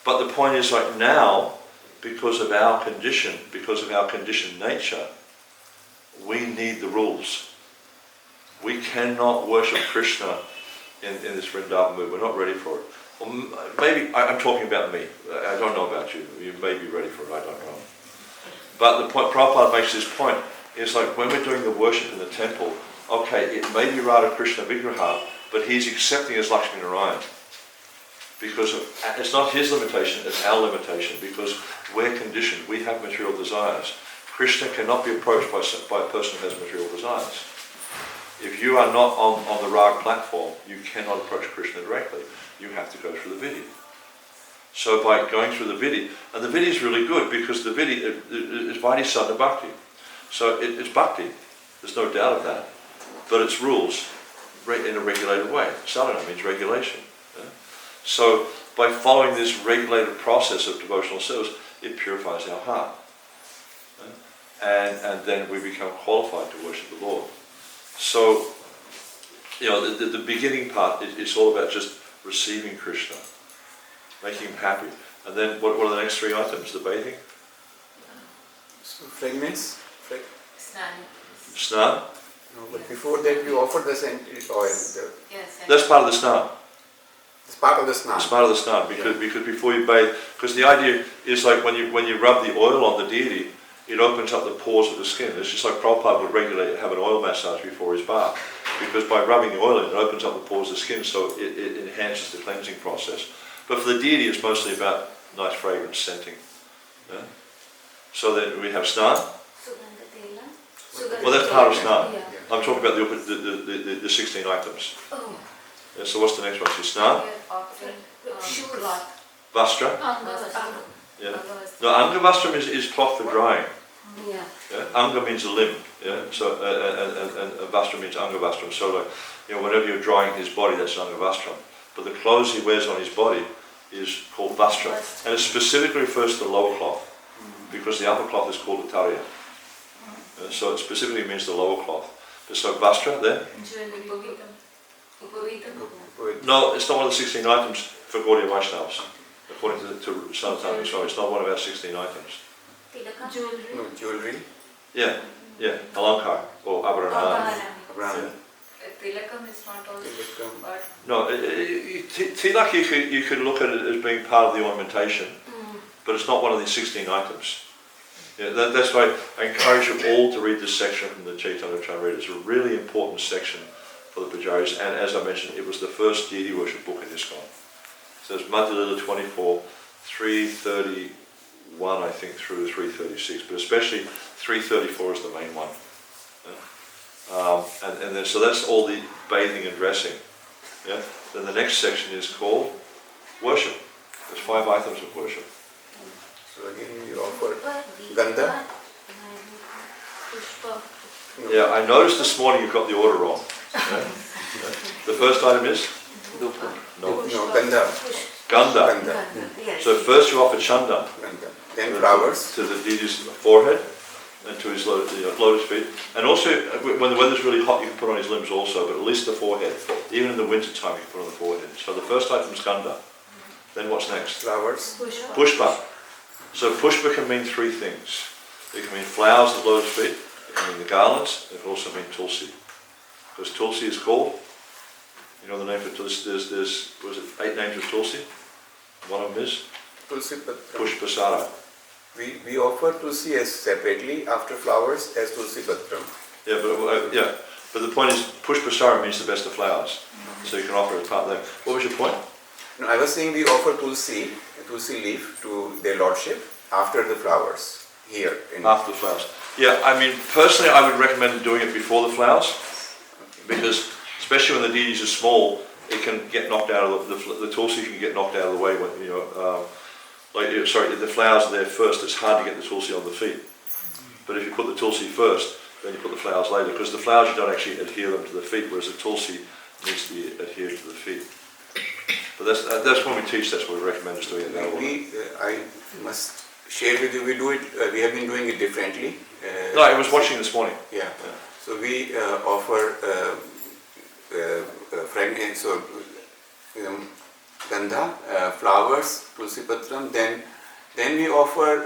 But the point is, like now, because of our conditioned nature, we need the rules. We cannot worship Krishna in this Vrindavan mood. We're not ready for it. Or maybe, I'm talking about me. I don't know about you. You may be ready for it, I don't know. But the point, Prabhupada makes this point, is like when we're doing the worship in the temple, okay, it may be Radha Krishna Vigraha, but he's accepting as Lakshmi Narayan. Because it's not his limitation, it's our limitation, because we're conditioned, we have material desires. Krishna cannot be approached by a person who has material desires. If you are not on the Rag platform, you cannot approach Krishna directly. You have to go through the Vidhi. So by going through the Vidhi, and the Vidhi is really good because the Vidhi is Vaidhi Sadhana Bhakti. So it's Bhakti, there's no doubt of that. But it's rules in a regulated way. Sadhana means regulation. So by following this regulated process of devotional service, it purifies our heart. And then we become qualified to worship the Lord. So, the beginning part, it's all about just receiving Krishna, making him happy. And then what are the next 3 items? The bathing? So fragrance? Snan? No, but before that you offer the scented oil. Yes. That's part of the snan. It's part of the snan. It's part of the snan, because before you bathe, because the idea is like when you rub the oil on the deity, it opens up the pores of the skin. It's just like Prabhupada would regularly have an oil massage before his bath, because by rubbing the oil in, it opens up the pores of the skin, so it enhances the cleansing process. But for the deity, it's mostly about nice fragrance, scenting. Yeah? So then we have snan. Well, that's part of snan. Yeah. I'm talking about the 16 items. Oh. Yeah, so what's the next one? So snan, vastra. Yeah. No, anga vastram is cloth for drying. Yeah. Yeah? Anga means a limb. Yeah. So and vastra means anga vastram. So like, whenever you're drying his body, that's an anga vastram. But the clothes he wears on his body is called vastra, and it specifically refers to the lower cloth, because the upper cloth is called Acharya. So it specifically means the lower cloth. So vastra there. No, it's not one of the 16 items for Gaudiya Vaishnavas. According to Sanatana Swami, it's not one of our 16 items. No, jewelry. Yeah, alankar or abharana. Abraham. Tilakam is not also, but No, tilak you could look at it as being part of the ornamentation, but it's not one of the 16 items. Yeah, that's why I encourage you all to read this section from the Chaitanya Charitamrita. It's a really important section for the pujaris, and as I mentioned, it was the first deity worship book in ISKCON. So it's Madhya Lila 24, 331 I think through 336, but especially 334 is the main one. Yeah? And then, so that's all the bathing and dressing. Yeah? Then the next section is called worship. There's 5 items of worship. So again you offer Gandha. No. Yeah, I noticed this morning you've got the order wrong. Yeah? The first item is? No. Gandha. Gandha. Gandha. So first you offer chandan. Gandha. Then flowers. To the deity's forehead and to his lotus feet. And also, when the weather's really hot, you can put on his limbs also, but at least the forehead. Even in the winter time, you can put on the forehead. So the first item is Gandha. Then what's next? Flowers. Pushpa. So pushpa can mean 3 things. It can mean flowers of lotus feet, it can mean the garlands, it can also mean tulsi. Because tulsi is called, you know the name for tulsi, there's was it 8 names of tulsi? One of them is? Tulsi Patra. Pushpasara. We offer Tulsi as separately after flowers as Tulsi Patra. Yeah, but the point is Pushpasara means the best of flowers. So you can offer it as part of that. What was your point? No, I was saying we offer Tulsi leaf to their lordship after the flowers here. After the flowers. Yeah, I mean, personally I would recommend doing it before the flowers, because especially when the deities are small, it can get knocked out of the tulsi can get knocked out of the way when, you know, if the flowers are there first, it's hard to get the tulsi on the feet. But if you put the tulsi first, then you put the flowers later, because the flowers you don't actually adhere them to the feet, whereas the tulsi needs to be adhered to the feet. But that's when we teach, that's what we recommend us doing it that way. I must share with you, we do it, we have been doing it differently. No, I was watching this morning. Yeah. So we offer fragrance, so Gandha, flowers, Tulsi Patram, then we offer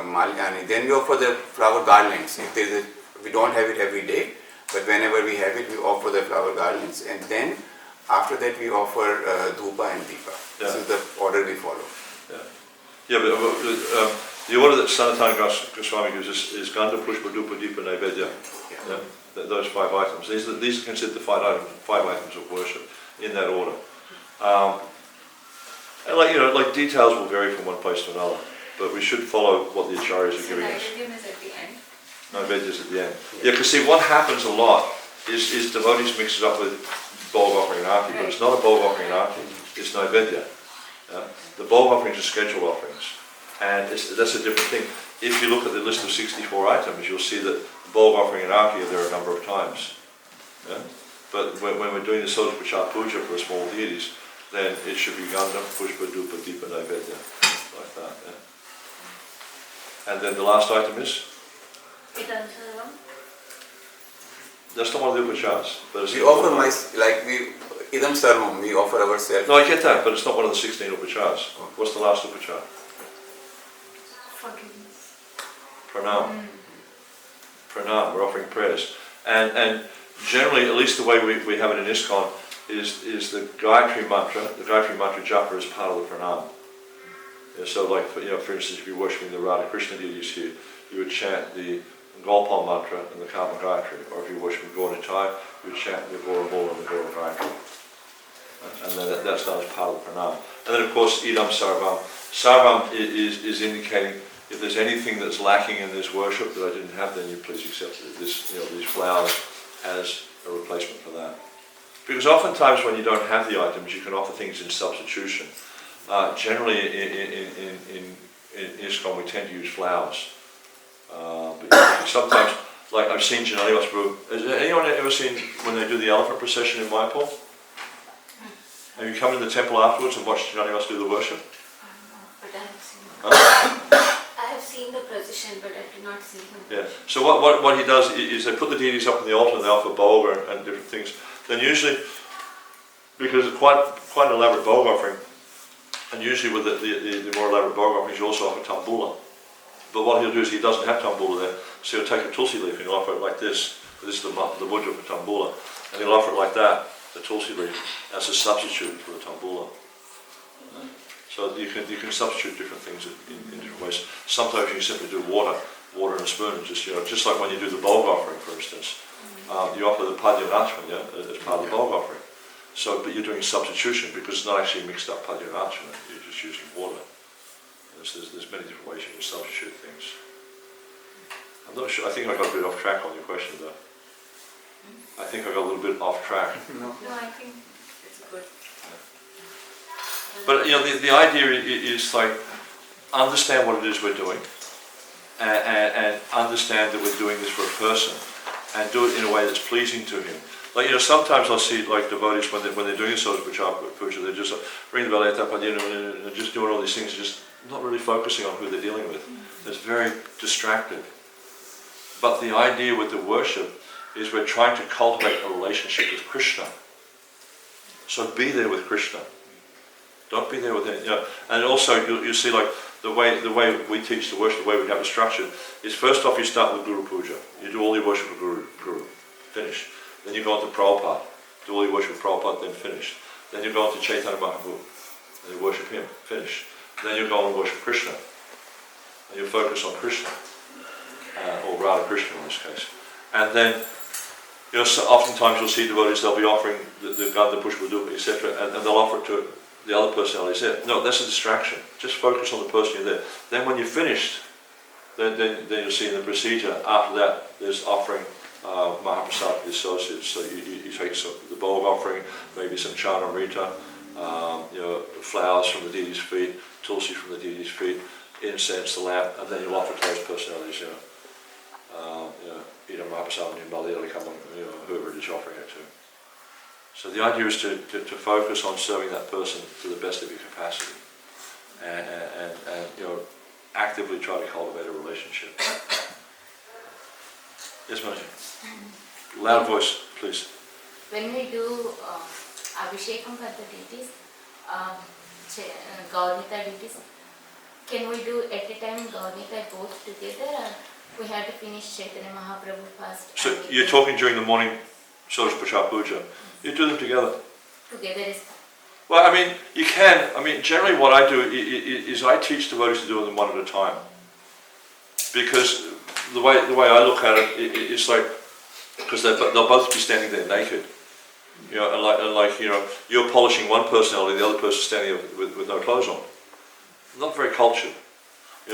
Malyani, then we offer the flower garlands. If there is we don't have it every day, but whenever we have it, we offer the flower garlands, and then after that we offer Dhupa and Deepa. Yeah. This is the order we follow. Yeah, but the order that Sanatana Goswami gives us is Gandha, Pushpa, Dhupa, Deepa, Naivedya. Yeah. Those 5 items. These are considered the 5 items of worship in that order. And like details will vary from one place to another, but we should follow what the Acharyas are giving us. Naivedya is at the end. Naivedya is at the end. Yeah, because see, what happens a lot is devotees mix it up with bog offering and arti, but it's not a bog offering and arti, it's Naivedya. Yeah? The bog offerings are scheduled offerings, and that's a different thing. If you look at the list of 64 items, you'll see that the bog offering and arti are there a number of times. Yeah? But when we're doing the Soda Prachar Puja for the small deities, then it should be Gandha, Pushpa, Dhupa, Deepa, Naivedya, like that. Yeah? And then the last item is? That's not one of the upachars. We offer Idam Sarvam, we offer ourselves. No, I get that, but it's not one of the 16 upachars. What's the last upachar? Forgiveness. Pranam. Pranam, we're offering prayers. And generally, at least the way we have it in ISKCON, is the Gayatri mantra. The Gayatri mantra japa is part of the pranam. Yeah, so like, for instance, if you're worshipping the Radha Krishna deities here, you would chant the Gopal mantra and the Karma Gayatri, or if you're worshipping Gaura Nitai, you would chant the Gaura Mula and the Gaura Gayatri. And then that's done as part of the pranam. And then of course, Idam Sarvam. Sarvam is indicating if there's anything that's lacking in this worship that I didn't have, then you please accept this, these flowers as a replacement for that. Because oftentimes when you don't have the items, you can offer things in substitution. Generally in ISKCON we tend to use flowers. But sometimes, like I've seen Janani Prabhu. Has anyone ever seen when they do the elephant procession in Mayapur? Have you come in the temple afterwards and watched Janani do the worship? But I have seen him. Huh? I have seen the procession, but I did not see him. Yeah. So what he does is they put the deities up on the altar and they offer bhog and different things. Then usually, because it's quite an elaborate bhog offering, and usually with the more elaborate bhog offerings you also offer tambula. But what he'll do is he doesn't have tambula there, so he'll take a tulsi leaf and he'll offer it like this. This is the mudra for tambula, and he'll offer it like that, the tulsi leaf, as a substitute for the tambula. So you can substitute different things in different ways. Sometimes you can simply do water in a spoon, and just like when you do the bulb offering, for instance, you offer the Nrsimha as part of the bulb offering. So, but you're doing substitution because it's not actually mixed up Nrsimha, you're just using water. There's many different ways you can substitute things. I'm not sure, I think I got a bit off track on your question though. I think I got a little bit off track. No, I think it's good. But the idea is like, understand what it is we're doing, and understand that we're doing this for a person, and do it in a way that's pleasing to him. Like, sometimes I'll see like devotees when they're doing this sort of puja, they're just ring the bell, and just doing all these things, just not really focusing on who they're dealing with. It's very distracted. But the idea with the worship is we're trying to cultivate a relationship with Krishna. So be there with Krishna. Don't be there with him. And also you see like the way we teach the worship, the way we have it structured, is first off you start with Guru Puja. You do all your worship with Guru. Finish. Then you go on to Prabhupada. Do all your worship with Prabhupada, then finish. Then you go on to Chaitanya Mahaprabhu. And you worship him. Finish. Then you go on and worship Krishna. And you focus on Krishna. Or Radha Krishna in this case. And then, so oftentimes you'll see devotees, they'll be offering the Gandha Pushpa, etc., and they'll offer it to the other personalities there. No, that's a distraction. Just focus on the person you're there. Then when you're finished, then you'll see in the procedure, after that, there's offering Mahaprasad to the associates. So you take the bulb offering, maybe some Charnamrita, flowers from the deity's feet, tulsi from the deity's feet, incense, the lamp, and then you'll offer to those personalities, Mahaprasad and Bali, come on, whoever it is you're offering it to. So the idea is to focus on serving that person to the best of your capacity, and actively try to cultivate a relationship. Yes, Manaji. Loud voice, please. When we do Abhishekam for the deities, Gaurnita deities, can we do at a time Gaurnita both together, or we have to finish Chaitanya Mahaprabhu first? So you're talking during the morning Sodas Prasad Puja. You do them together. Together is fine. Well, you can. Generally what I do is I teach devotees to do them one at a time. Because the way I look at it, it's like, because they'll both be standing there naked. You're polishing one personality, the other person standing there with no clothes on. Not very cultured.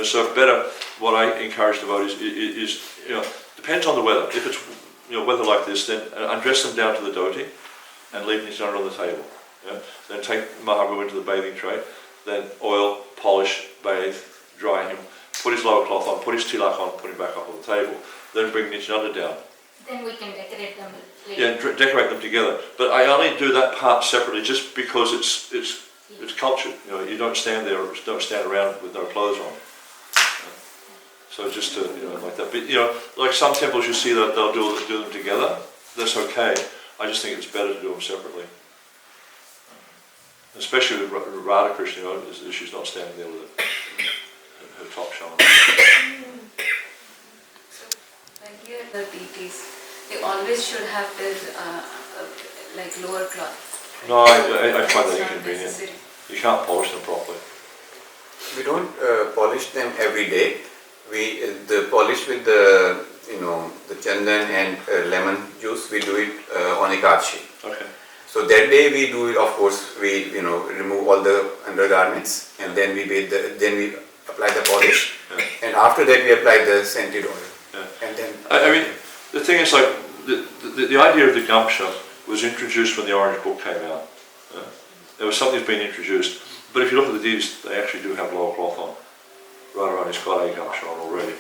So better, what I encourage devotees is depends on the weather. If it's weather like this, then undress them down to the dhoti and leave Nityananda on the table. Then take Mahaprabhu into the bathing tray, then oil, polish, bathe, dry him, put his lower cloth on, put his tilak on, put him back up on the table. Then bring Nityananda down. Then we can decorate them later. Yeah, decorate them together. But I only do that part separately just because it's cultured. You don't stand there, don't stand around with no clothes on. So just to, like that. But, like some temples you see that they'll do them together. That's okay. I just think it's better to do them separately. Especially with Radha Krishna, she's not standing there with her top shown. So when here the deities, they always should have this lower cloth. No, I find that inconvenient. You can't polish them properly. We don't polish them every day. The polish with the chandan and lemon juice, we do it on Ekadashi. Okay. So that day we do it, of course, we remove all the undergarments, and then we then we apply the polish, and after that we apply the scented oil. Yeah. And then the thing is, like the idea of the gamsha was introduced when the Orange Book came out. There was something that's been introduced, but if you look at the deities, they actually do have lower cloth on. Radharani's got a gamsha on already.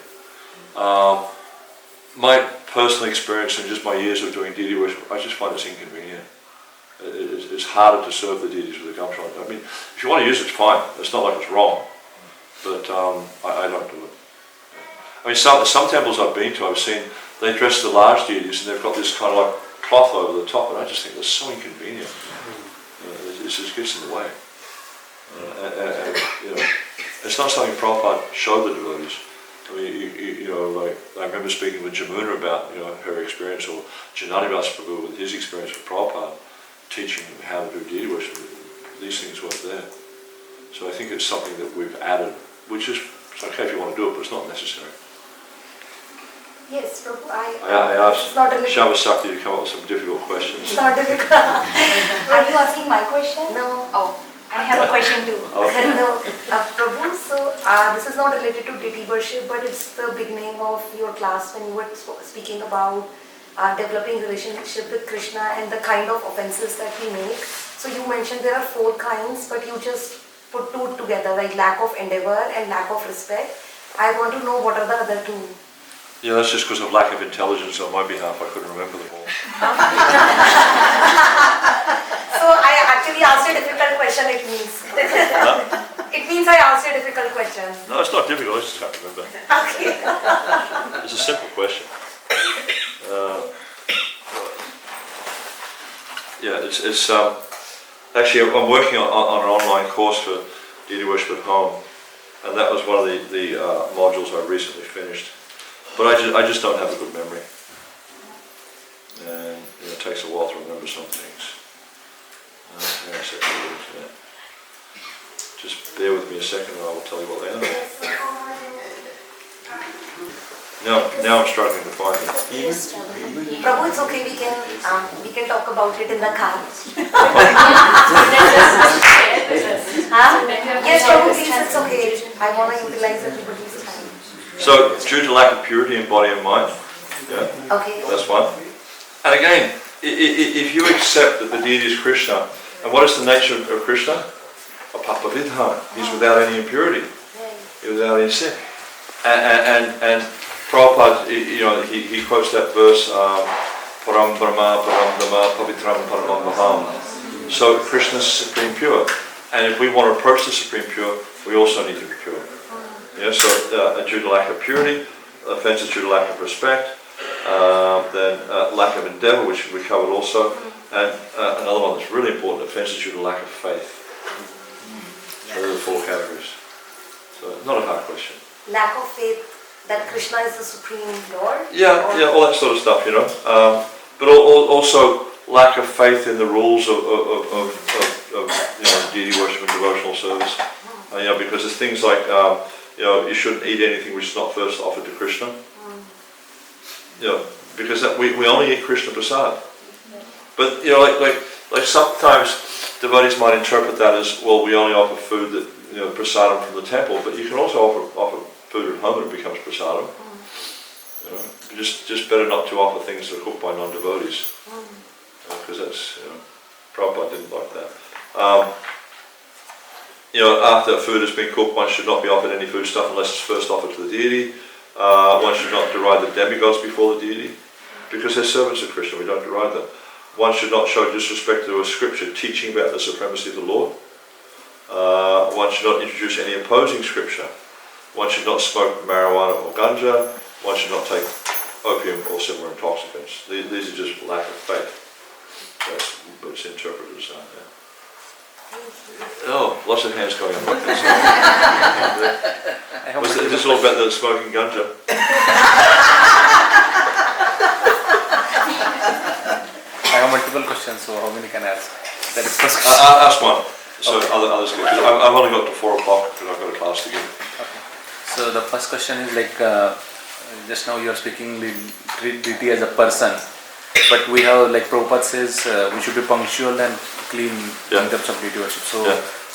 My personal experience and just my years of doing deity worship, I just find it's inconvenient. It's harder to serve the deities with a gamsha on. If you want to use it, it's fine. It's not like it's wrong, but I don't do it. Some temples I've been to, I've seen they dress the large deities and they've got this kind of like cloth over the top, and I just think that's so inconvenient. It just gets in the way. It's not something Prabhupada showed the devotees. I remember speaking with Jamuna about her experience, or Janadivas Prabhu with his experience with Prabhupada, teaching how to do deity worship. These things weren't there. So I think it's something that we've added, which is it's okay if you want to do it, but it's not necessary. Yes, Prabhu, I it's not asked related. Shama Sakti to come up with some difficult questions. It's not difficult. Are you asking my question? No. Oh, I have a question too. Okay. No, Prabhu, so this is not related to deity worship, but it's the beginning of your class when you were speaking about developing relationship with Krishna and the kind of offenses that we make. So you mentioned there are 4 kinds, but you just put 2 together, like lack of endeavor and lack of respect. I want to know what are the other 2. Yeah, that's just because of lack of intelligence on my behalf. I couldn't remember them all. So I actually asked a difficult question, it means. It means I asked a difficult question. No, it's not difficult. I just can't remember. Okay. It's a simple question. Yeah, it's actually I'm working on an online course for deity worship at home, and that was one of the modules I recently finished. But I just don't have a good memory, and it takes a while to remember some things. Hang on a second, yeah. Just bear with me a second, and I will tell you what they are. Now I'm struggling to find them. Prabhu, it's okay, we can talk about it in the car. Huh? Yes, Prabhu, please, it's okay. I want to utilize everybody's time. So, due to lack of purity in body and mind, yeah, Okay. that's one. And again, if you accept that the deity is Krishna, and what is the nature of Krishna? Apapavidha. He's without any impurity. He's without any sin. And Prabhupada, he quotes that verse, Param Brahma, Param Dhamma, Pavitram Paramam Maham. So Krishna is supreme pure. And if we want to approach the supreme pure, we also need to be pure. Yeah, so due to lack of purity, offences due to lack of respect, then lack of endeavour, which we covered also, and another one that's really important, offences due to lack of faith. So there are the 4 categories. So not a hard question. Lack of faith that Krishna is the Supreme Lord? Yeah, all that sort of stuff, but also lack of faith in the rules of deity worship and devotional service. Because there's things like you shouldn't eat anything which is not first offered to Krishna. Because we only eat Krishna prasad. But like sometimes devotees might interpret that as, well, we only offer food that prasadam from the temple, but you can also offer food at home and it becomes prasadam. Just better not to offer things that are cooked by non-devotees, because that's Prabhupada didn't like that. After food has been cooked, one should not be offered any food stuff unless it's first offered to the deity. One should not deride the demigods before the deity, because they're servants of Krishna, we don't deride them. One should not show disrespect to a scripture teaching about the supremacy of the Lord. One should not introduce any opposing scripture. One should not smoke marijuana or ganja. One should not take opium or similar intoxicants. These are just lack of faith. That's what's interpreted as that. Yeah. Oh, lots of hands going up. Is this all about the smoking ganja? I have multiple questions, so how many can I ask? That is first question. Ask one, so okay. Others can, because I've only got to 4 o'clock because I've got a class to give. Okay. So the first question is like, just now you are speaking, we treat deity as a person, but we have, like Prabhupada says, we should be punctual and clean in terms of deity worship. So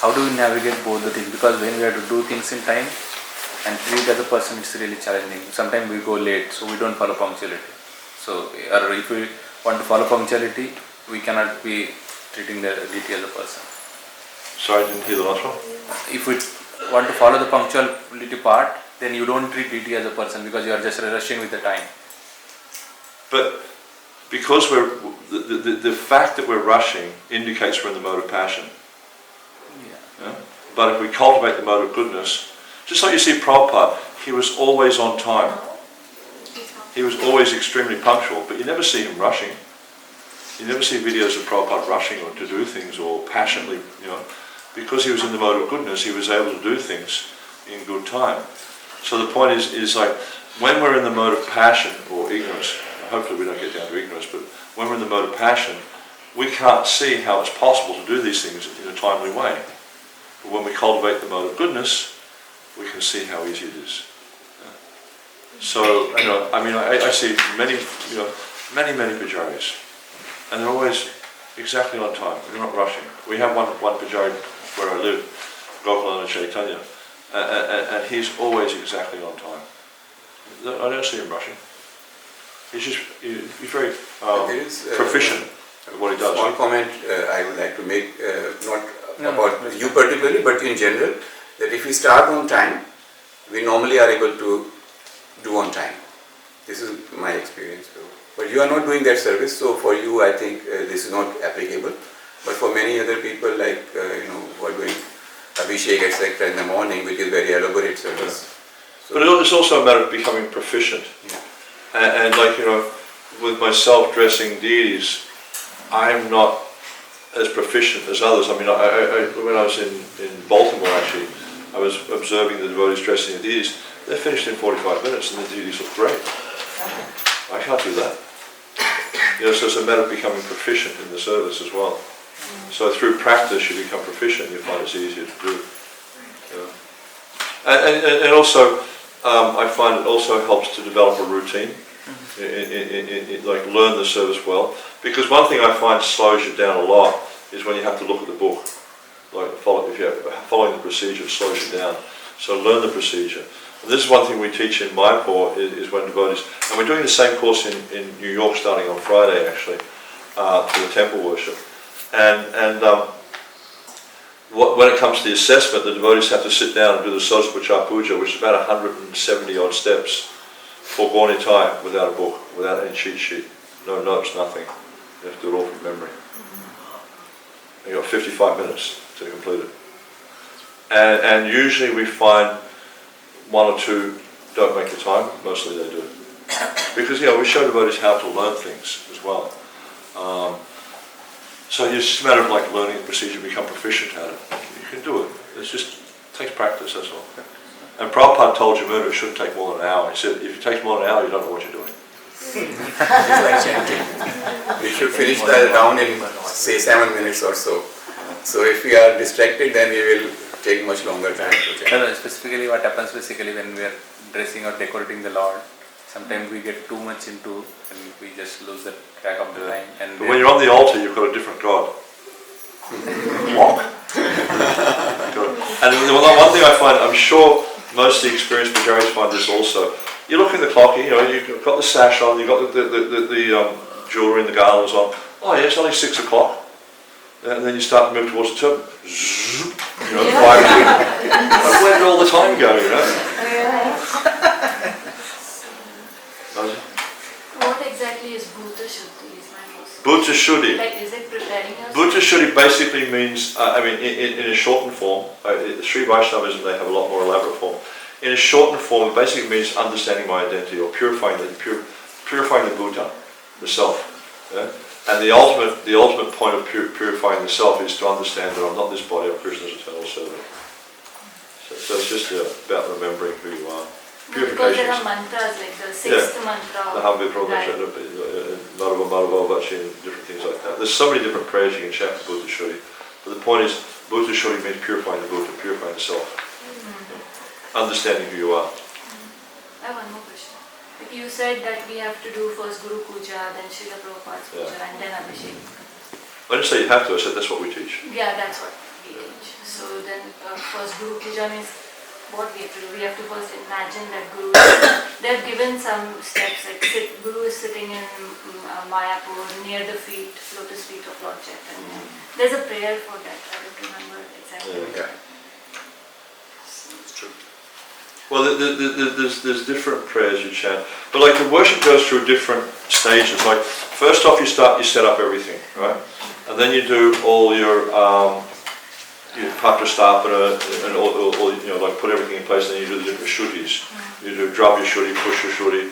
how do we navigate both the things? Because when we have to do things in time and treat as a person, it's really challenging. Sometimes we go late, so we don't follow punctuality. So, or if we want to follow punctuality, we cannot be treating the deity as a person. Sorry, I didn't hear the last one. If we want to follow the punctuality part, then you don't treat deity as a person because you are just rushing with the time. But because the fact that we're rushing indicates we're in the mode of passion. Yeah? But if we cultivate the mode of goodness, just like you see Prabhupada, he was always on time. He was always extremely punctual, but you never see him rushing. You never see videos of Prabhupada rushing or to do things or passionately, because he was in the mode of goodness, he was able to do things in good time. So the point is like, when we're in the mode of passion or ignorance, hopefully we don't get down to ignorance, but when we're in the mode of passion, we can't see how it's possible to do these things in a timely way. But when we cultivate the mode of goodness, we can see how easy it is. So, I see many pujaris, and they're always exactly on time. They're not rushing. We have one pujari where I live, Gokulana Chaitanya, and he's always exactly on time. I don't see him rushing. He's very proficient at what he does. Small comment I would like to make, not about you particularly, but in general, that if we start on time, we normally are able to do on time. This is my experience. But you are not doing that service, so for you I think this is not applicable. But for many other people, like who are doing Abhishek etc. in the morning, which is very elaborate service. So but it's also a matter of becoming proficient. And with myself dressing deities, I'm not as proficient as others. When I was in Baltimore actually, I was observing the devotees dressing the deities. They're finished in 45 minutes and the deities look great. I can't do that. So it's a matter of becoming proficient in the service as well. So through practice you become proficient, you find it's easier to do. And also, I find it also helps to develop a routine, like learn the service well. Because one thing I find slows you down a lot is when you have to look at the book. If you're following the procedure, it slows you down. So learn the procedure. And this is one thing we teach in Mayapur is when devotees, and we're doing the same course in New York starting on Friday actually, for the temple worship. And when it comes to the assessment, the devotees have to sit down and do the Sosapachar Puja, which is about 170 odd steps for Gauni time without a book, without any cheat sheet, no notes, nothing. You have to do it all from memory. And you've got 55 minutes to complete it. And usually we find one or two don't make the time, mostly they do. Because we show devotees how to learn things as well. So it's just a matter of learning the procedure, become proficient at it. You can do it. It takes practice, that's all. And Prabhupada told Jamuna it shouldn't take more than an hour. He said, if it takes more than an hour, you don't know what you're doing. we should finish the round in say 7 minutes or so. So if we are distracted, then we will take much longer time to chant. Specifically what happens basically when we are dressing or decorating the Lord, sometimes we get too much into and we just lose the track of the time. And but when you're on the altar, you've got a different God. Clock. And the one thing I find, I'm sure most of the experienced pujaris find this also. You look in the clock, you've got the sash on, you've got the jewellery and the garlands on. Oh yeah, it's only 6 o'clock. And then you start to move towards the turban. 5 minutes. Where did all the time go, What exactly is Bhuta Shuddhi is my first question. Bhuta Shuddhi. Is it preparing yourself? Bhuta Shuddhi basically means, in a shortened form, Sri Vaishnavism they have a lot more elaborate form. In a shortened form, it basically means understanding my identity or purifying the Bhuta, the self. Yeah? And the ultimate point of purifying the self is to understand that I'm not this body, I'm Krishna's eternal servant. So it's just about remembering who you are. Purification. Because there are mantras like the 6th mantra. The Hamvi Prabhupada, Madhava Madhava Vachi, and different things like that. There's so many different prayers you can chant for Bhuta Shuddhi. But the point is, Bhuta Shuddhi means purifying the Bhuta, purifying the self. Understanding who you are. I have one more question. Like you said that we have to do first Guru Puja, then Srila Prabhupada's Puja, and then Abhishek. I didn't say you have to, I said that's what we teach. Yeah, that's what we teach. So then first Guru Puja means what we have to do. We have to first imagine that Guru, they have given some steps, like Guru is sitting in Mayapur near the lotus feet of Lord Chaitanya. There's a prayer for that, I don't remember exactly. Yeah. It's true. Well, there's different prayers you chant, but the worship goes through different stages. First off, you set up everything, right, and then you do all your patra stapana and all put everything in place. And then you do the different shuddhis. You do dravya shuddhi, pushpa shuddhi,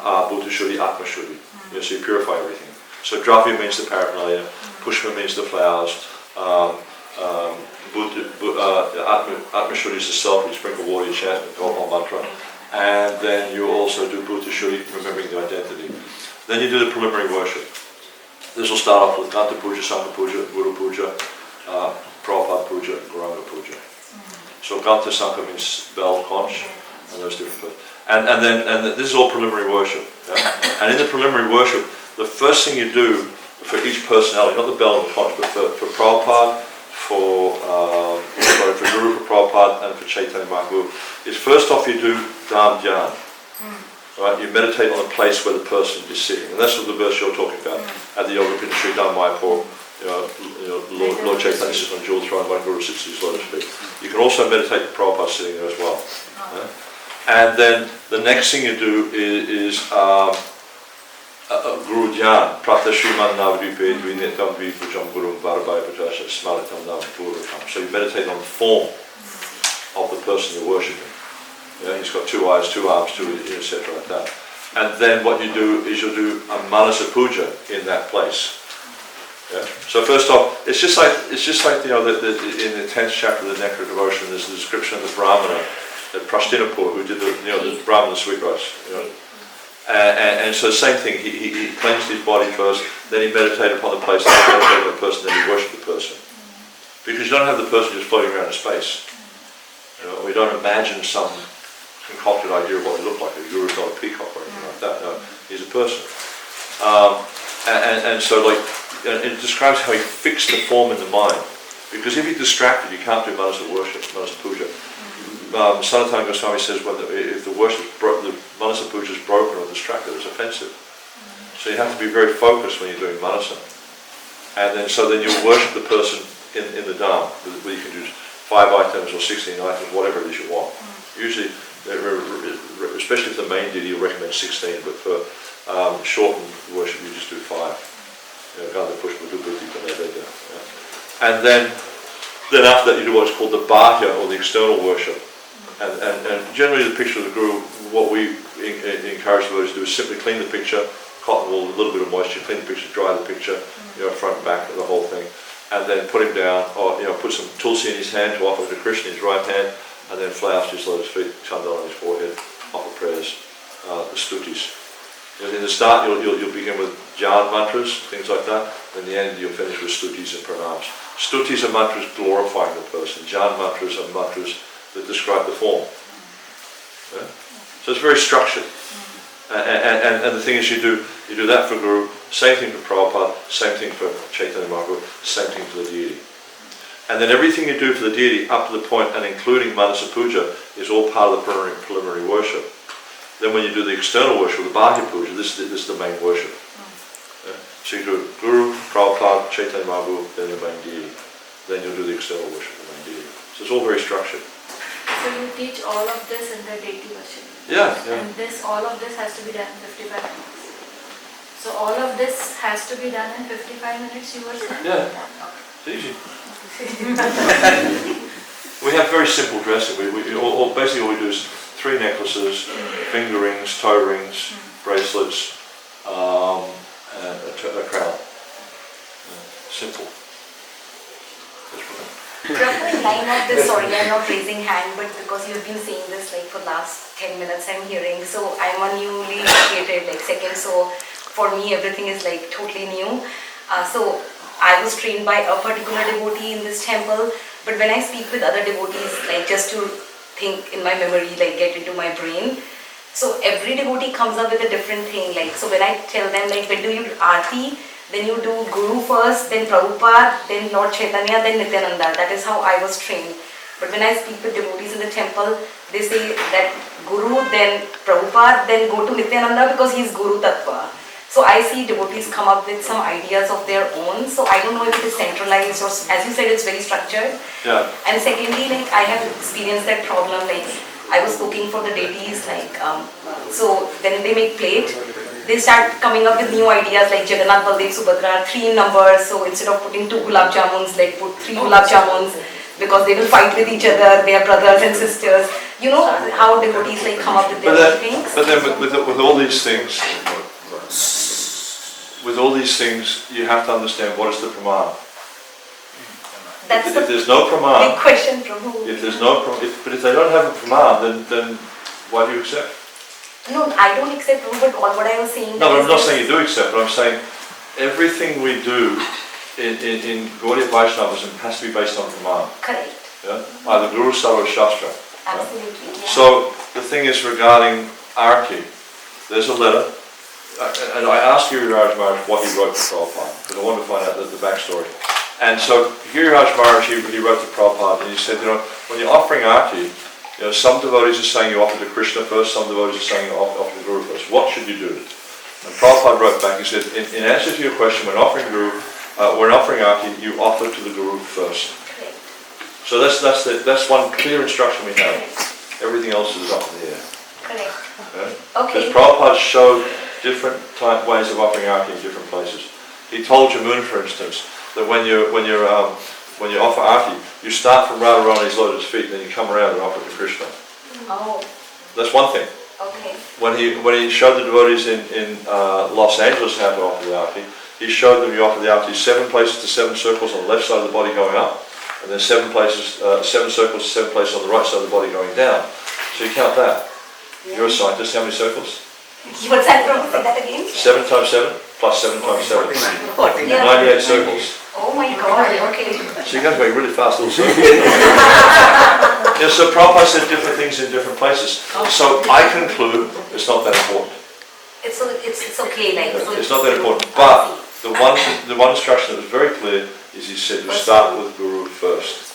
bhuta shuddhi, atma shuddhi. So you purify everything. So dravya means the paraphernalia, pushpa means the flowers. Atma Shuddhi is the self, you sprinkle water, you chant the Gopal mantra, and then you also do Bhuta Shuddhi, remembering the identity. Then you do the preliminary worship. This will start off with Ganta Puja, Sangha Puja, Guru Puja, Prabhupada Puja. Puja and Gauranga Puja. So Ganta Sangha means bell, conch, and those different places. And this is all preliminary worship. Yeah? And in the preliminary worship, the first thing you do for each personality, not the bell and the conch, but for Prabhupada, for Guru, for Prabhupada, and for Chaitanya Mahaprabhu, is first off you do Dham Dhyan. Right? You meditate on the place where the person is sitting. And that's what the verse you're talking about. At the Yoga Pindra Sri Dham Mayapur, Lord Chaitanya sits on jewel throne, my Guru sits at his lotus feet. You can also meditate with Prabhupada sitting there as well. Yeah? And then the next thing you do is Guru Dhyan, Prata Shriman Navadvipe Dvinetam Dvipujam Gurum Varabhaya Pajasha Smaritam Navapurakam. So you meditate on the form of the person you're worshipping. Yeah, he's got 2 eyes, 2 arms, 2 etc. like that. And then what you do is you'll do a Manasa Puja in that place. Yeah? So first off, it's just like in the 10th chapter of the Nectar of Devotion, there's a description of the Brahmana at Prashtinapur who did the Brahmana sweet rice. And so the same thing, he cleansed his body first, then he meditated upon the place, then he meditated on the person, then he worshipped the person. Because you don't have the person just floating around in space. We don't imagine some concocted idea of what he looked like. A guru's not a peacock or anything like that. No, he's a person. And so it describes how he fixed the form in the mind. Because if you're distracted, you can't do Manasa worship, Manasa Puja. Sanatana Goswami says if the worship, the Manasa Puja is broken or distracted, it's offensive. So you have to be very focused when you're doing Manasa. And then you'll worship the person in the Dham, where you can do 5 items or 16 items, whatever it is you want. Usually, especially for the main deity, you recommend 16, but for shortened worship, you just do 5. And then after that, you do what's called the Bahya, or the external worship. And generally, the picture of the Guru, what we encourage the devotees to do is simply clean the picture, cotton wool, a little bit of moisture, clean the picture, dry the picture, front and back, the whole thing. And then put him down, or put some tulsi in his hand to offer to Krishna in his right hand, and then flowers to his lotus feet, chandala on his forehead, offer prayers, the stutis. In the start, you'll begin with Jan mantras, things like that. In the end, you'll finish with stutis and pranams. Stutis are mantras glorifying the person. Jan mantras are mantras that describe the form. Yeah? So it's very structured. And the thing is, you do that for Guru, same thing for Prabhupada, same thing for Chaitanya Mahaprabhu, same thing for the deity. And then everything you do for the deity up to the point and including Manasa Puja is all part of the preliminary worship. Then when you do the external worship, the Bahya Puja, this is the main worship. Yeah? So you do Guru, Prabhupada, Chaitanya Mahaprabhu, then the main deity. Then you'll do the external worship of the main deity. So it's all very structured. So you teach all of this in the deity worship? Yeah. And all of this has to be done in 55 minutes. So all of this has to be done in 55 minutes, you were saying? Yeah. It's easy. We have very simple dressing. Basically all we do is 3 necklaces, finger rings, toe rings, bracelets, and a crown. Simple. Prabhupada, in line of this, sorry, I'm not raising hand, but because you've been saying this for last 10 minutes, I'm hearing. So I'm a newly initiated, second. So for me, everything is totally new. So I was trained by a particular devotee in this temple, but when I speak with other devotees, just to think in my memory, get into my brain, so every devotee comes up with a different thing. So when I tell them, when do you do Aarti, then you do Guru first, then Prabhupada, then Lord Chaitanya, then Nityananda. That is how I was trained. But when I speak with devotees in the temple, they say that Guru, then Prabhupada, then go to Nityananda because he is Guru Tattva. So I see devotees come up with some ideas of their own. So I don't know if it is centralized or, as you said, it's very structured. Yeah. And secondly, I have experienced that problem. I was cooking for the deities, so when they make plate, they start coming up with new ideas like Jagannath, Baldev, Subhadra, 3 in numbers. So instead of putting 2 gulab jamuns, put 3 gulab jamuns, because they will fight with each other. They are brothers and sisters. You know how devotees come up with their own things. But then with all these things, you have to understand what is the praman. That's if there's no praman, big question, Prabhu. If there's no, but if they don't have a praman, then why do you accept? No, I don't accept, but what I was saying. No, but I'm not saying you do accept, but I'm saying everything we do in Gaudiya Vaishnavism has to be based on Pramana. Correct. Yeah? Either Guru, Sara or Shastra. Absolutely. Yeah. So the thing is regarding Arati, there's a letter, and I asked Giriraj Maharaj what he wrote to Prabhupada, because I wanted to find out the backstory. And so Giriraj Maharaj, he wrote to Prabhupada, and he said, when you're offering Arati, some devotees are saying you offer to Krishna first, some devotees are saying you offer to Guru first. What should you do? And Prabhupada wrote back, he said, in answer to your question, when offering Arati, you offer to the Guru first. Correct. So that's one clear instruction we have. Everything else is up in the air. Correct. Because Prabhupada showed different ways of offering Arati in different places. He told Jamuna, for instance, that when you offer Arati, you start from Radharani's lotus feet, then you come around and offer to Krishna. Oh. That's one thing. Okay. When he showed the devotees in Los Angeles how to offer the Arati, he showed them you offer the Arati 7 places to 7 circles on the left side of the body going up, and then 7 circles to 7 places on the right side of the body going down. So you count that. Yeah. You're a scientist. How many circles? What's that? Say that again. 7 times 7 plus 7 times 7. 49. 98 circles. Oh my God. Okay. So you guys make really fast also. So Prabhupada said different things in different places. So I conclude it's not that important. It's okay. Like so It's not that important. But the one instruction that was very clear is he said you start with Guru first.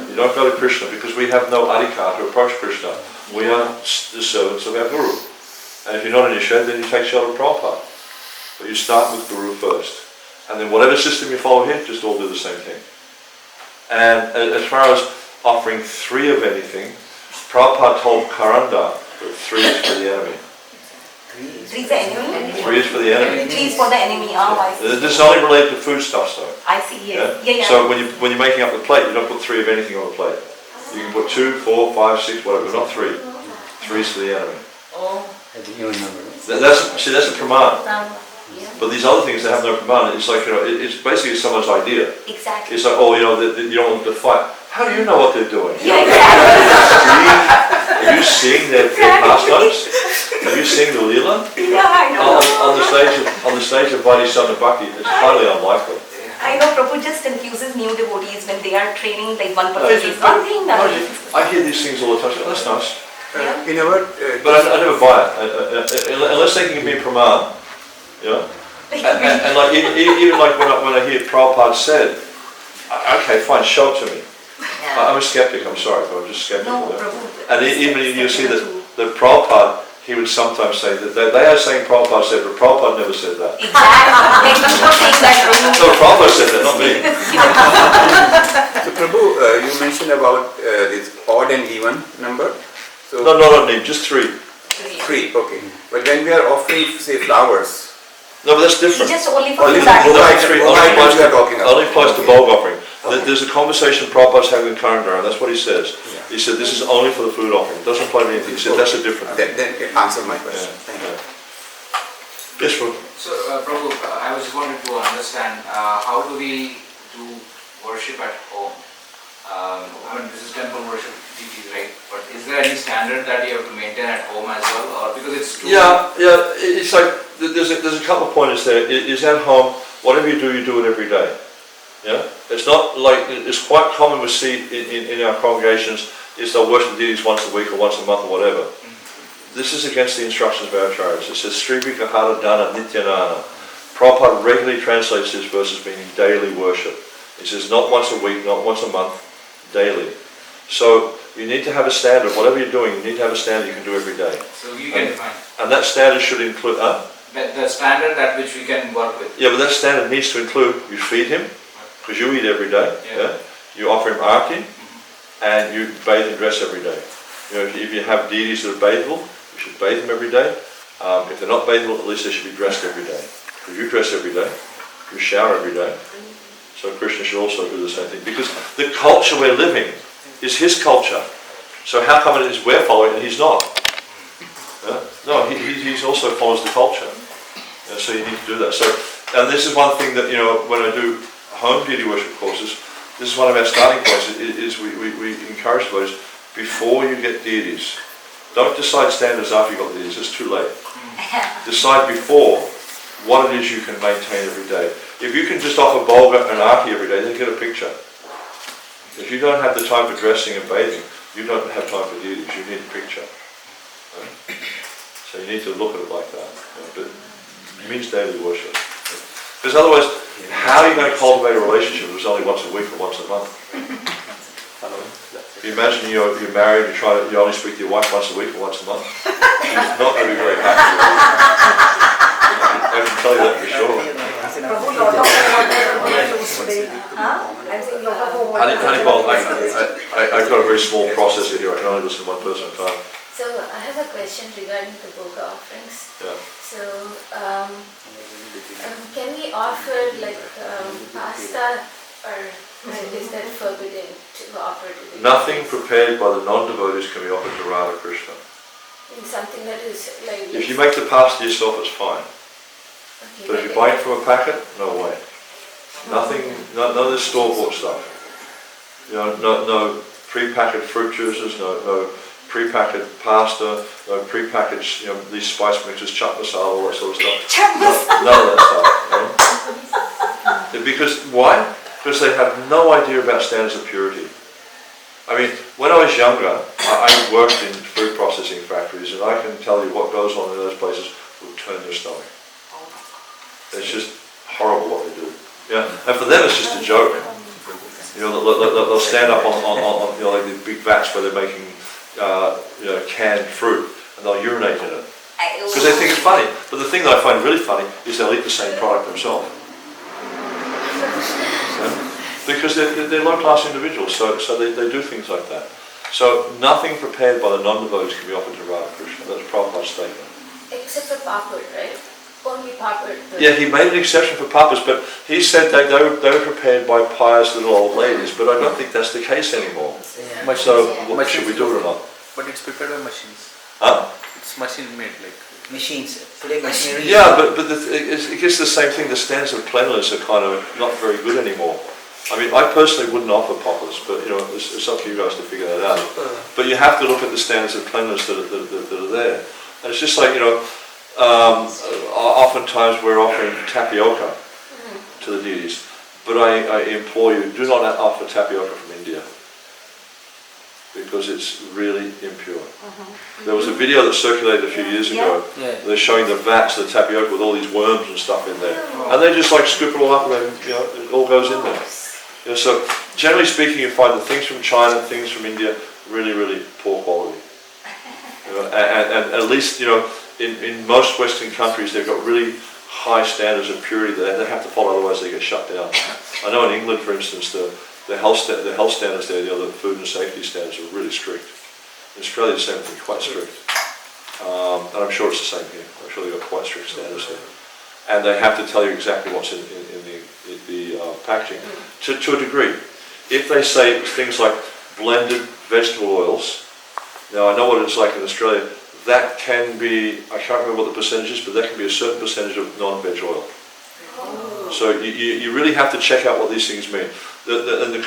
You don't go to Krishna because we have no adhikar to approach Krishna. We are the servants of our Guru. And if you're not an initiate, then you take shelter of Prabhupada. But you start with Guru first. And then whatever system you follow here, just all do the same thing. And as far as offering 3 of anything, Prabhupada told Karanda that 3 is for the enemy. 3 is the enemy? 3 is for the enemy. 3 is for the enemy. Oh, I see. This is only related to foodstuffs though. I see, yes. Yeah. So when you're making up the plate, you don't put 3 of anything on the plate. You can put 2, 4, 5, 6, whatever, not 3. 3 is for the enemy. Oh. That's a pramana. Yeah. But these other things that have no pramana, it's like, it's basically someone's idea. Exactly. It's like, you don't want them to fight. How do you know what they're doing? Yeah, exactly. Are you seeing their pastimes? Are you seeing the lila? Yeah, I know. On the stage of Vaidisana Bhakti, it's highly unlikely. I know Prabhu just confuses new devotees when they are training like one person says one thing, I hear these things all the time. That's nice. In our, But I never buy it unless they can give me a praman. And like even like when I hear Prabhupada said, okay, fine, show it to me. I'm a skeptic. I'm sorry, but I'm just skeptical. No, Prabhu. And even you see that Prabhupada, he would sometimes say that they are saying Prabhupada said, but Prabhupada never said that. Exactly. Keep on saying that, Prabhu. No, Prabhupada said that, not me. So Prabhu, you mentioned about this odd and even number. So No, not me, just 3. 3, okay. But when we are offering, say, flowers, No, but that's different. Just only for only food for items. food items we are talking about. Only applies to bulk offering. There's a conversation Prabhupada's having with Karandara, and that's what he says. Yeah. He said this is only for the food offering. It doesn't apply to anything. He said that's a different thing. Then it answers my question. Thank you. Yes, Prabhu. So, Prabhu, I was just wanting to understand how do we do worship at home? I mean, this is temple worship, deities, right? But is there any standard that you have to maintain at home as well, or because it's too? Yeah. It's like there's a couple of pointers there. Is at home. Whatever you do it every day. Yeah. It's not like it's quite common we see in our congregations is they'll worship the deities once a week or once a month or whatever. This is against the instructions of our acharyas. It says Srivika Hara Dana Nityanana. Prabhupada regularly translates this verse as meaning daily worship. It says not once a week, not once a month, daily. So you need to have a standard. Whatever you're doing, you need to have a standard you can do every day. So you can define And that standard should include. the standard at which we can work with. Yeah, but that standard needs to include you feed him, because you eat every day. Yeah. You offer him arati, and you bathe and dress every day. If you have deities that are bathable, you should bathe them every day. If they're not bathable, at least they should be dressed every day. Because you dress every day, you shower every day. So Krishna should also do the same thing. Because the culture we're living is his culture. So how come it is we're following and he's not? No, he also follows the culture. So you need to do that. So, and this is one thing that, when I do home deity worship courses, this is one of our starting points, is we encourage those, before you get deities, don't decide standards after you've got deities, it's too late. Decide before what it is you can maintain every day. if you can just offer bhoga and arti every day, then you get a picture. If you don't have the time for dressing and bathing, you don't have time for deities, you need a picture. Right? So you need to look at it like that. But it means daily worship. Because otherwise, how are you going to cultivate a relationship if it's only once a week or once a month? If you imagine you're married, you only speak to your wife once a week or once a month, she's not going to be very happy with you. I can tell you that for sure. Honey, I've got a very small processor here, I can only listen to one person at a time. So I have a question regarding the bhoga offerings. Yeah. So can we offer like pasta, or is that forbidden to offer to the Nothing deities? prepared by the non-devotees can be offered to Radha Krishna. Something that is like... If you make the pasta yourself, it's fine. Okay, But if you buy it from a packet, no way. Nothing, none of this store-bought stuff. You know, no pre-packaged fruit juices, no pre-packaged pasta, no pre-packaged, these spice mixes, chaat masala, all that sort of stuff. None of that stuff. Because why? Because they have no idea about standards of purity. I mean, when I was younger, I worked in food processing factories, and I can tell you what goes on in those places will turn your stomach. It's just horrible what they do. Yeah, and for them it's just a joke. They'll stand up on like these big vats where they're making canned fruit, and they'll urinate in it because they think it's funny. But the thing that I find really funny is they'll eat the same product themselves. Because they're low-class individuals, so they do things like that. So nothing prepared by the non-devotees can be offered to Radha Krishna. That's Prabhupada's statement. Except for papad, right? Only papad. Yeah, he made an exception for papas, but he said that they were prepared by pious little old ladies, but I don't think that's the case anymore. Yeah. So should we do it or not? But it's prepared by machines. Huh? It's machine made, like. Machines, today machinery. Yeah, but it gets the same thing. The standards of cleanliness are kind of not very good anymore. I mean, I personally wouldn't offer poppers, but it's up to you guys to figure that out. But you have to look at the standards of cleanliness that are there. And it's just like, oftentimes we're offering tapioca to the deities, but I implore you, do not offer tapioca from India, because it's really impure. There was a video that circulated a few years ago. Yeah. They're showing the vats of the tapioca with all these worms and stuff in there, and they just like scoop it all up, and then it all goes in there. So generally speaking, you find that things from China, things from India, really, really poor quality. And at least in most Western countries, they've got really high standards of purity that they have to follow, otherwise they get shut down. I know in England, for instance, the health standards there, the food and safety standards are really strict. In Australia, the same thing, quite strict. And I'm sure it's the same here. I'm sure they've got quite strict standards there. And they have to tell you exactly what's in the packaging, to a degree. If they say things like blended vegetable oils, now I know what it's like in Australia, that can be, I can't remember what the percentage is, but that can be a certain percentage of non-veg oil. So you really have to check out what these things mean. And the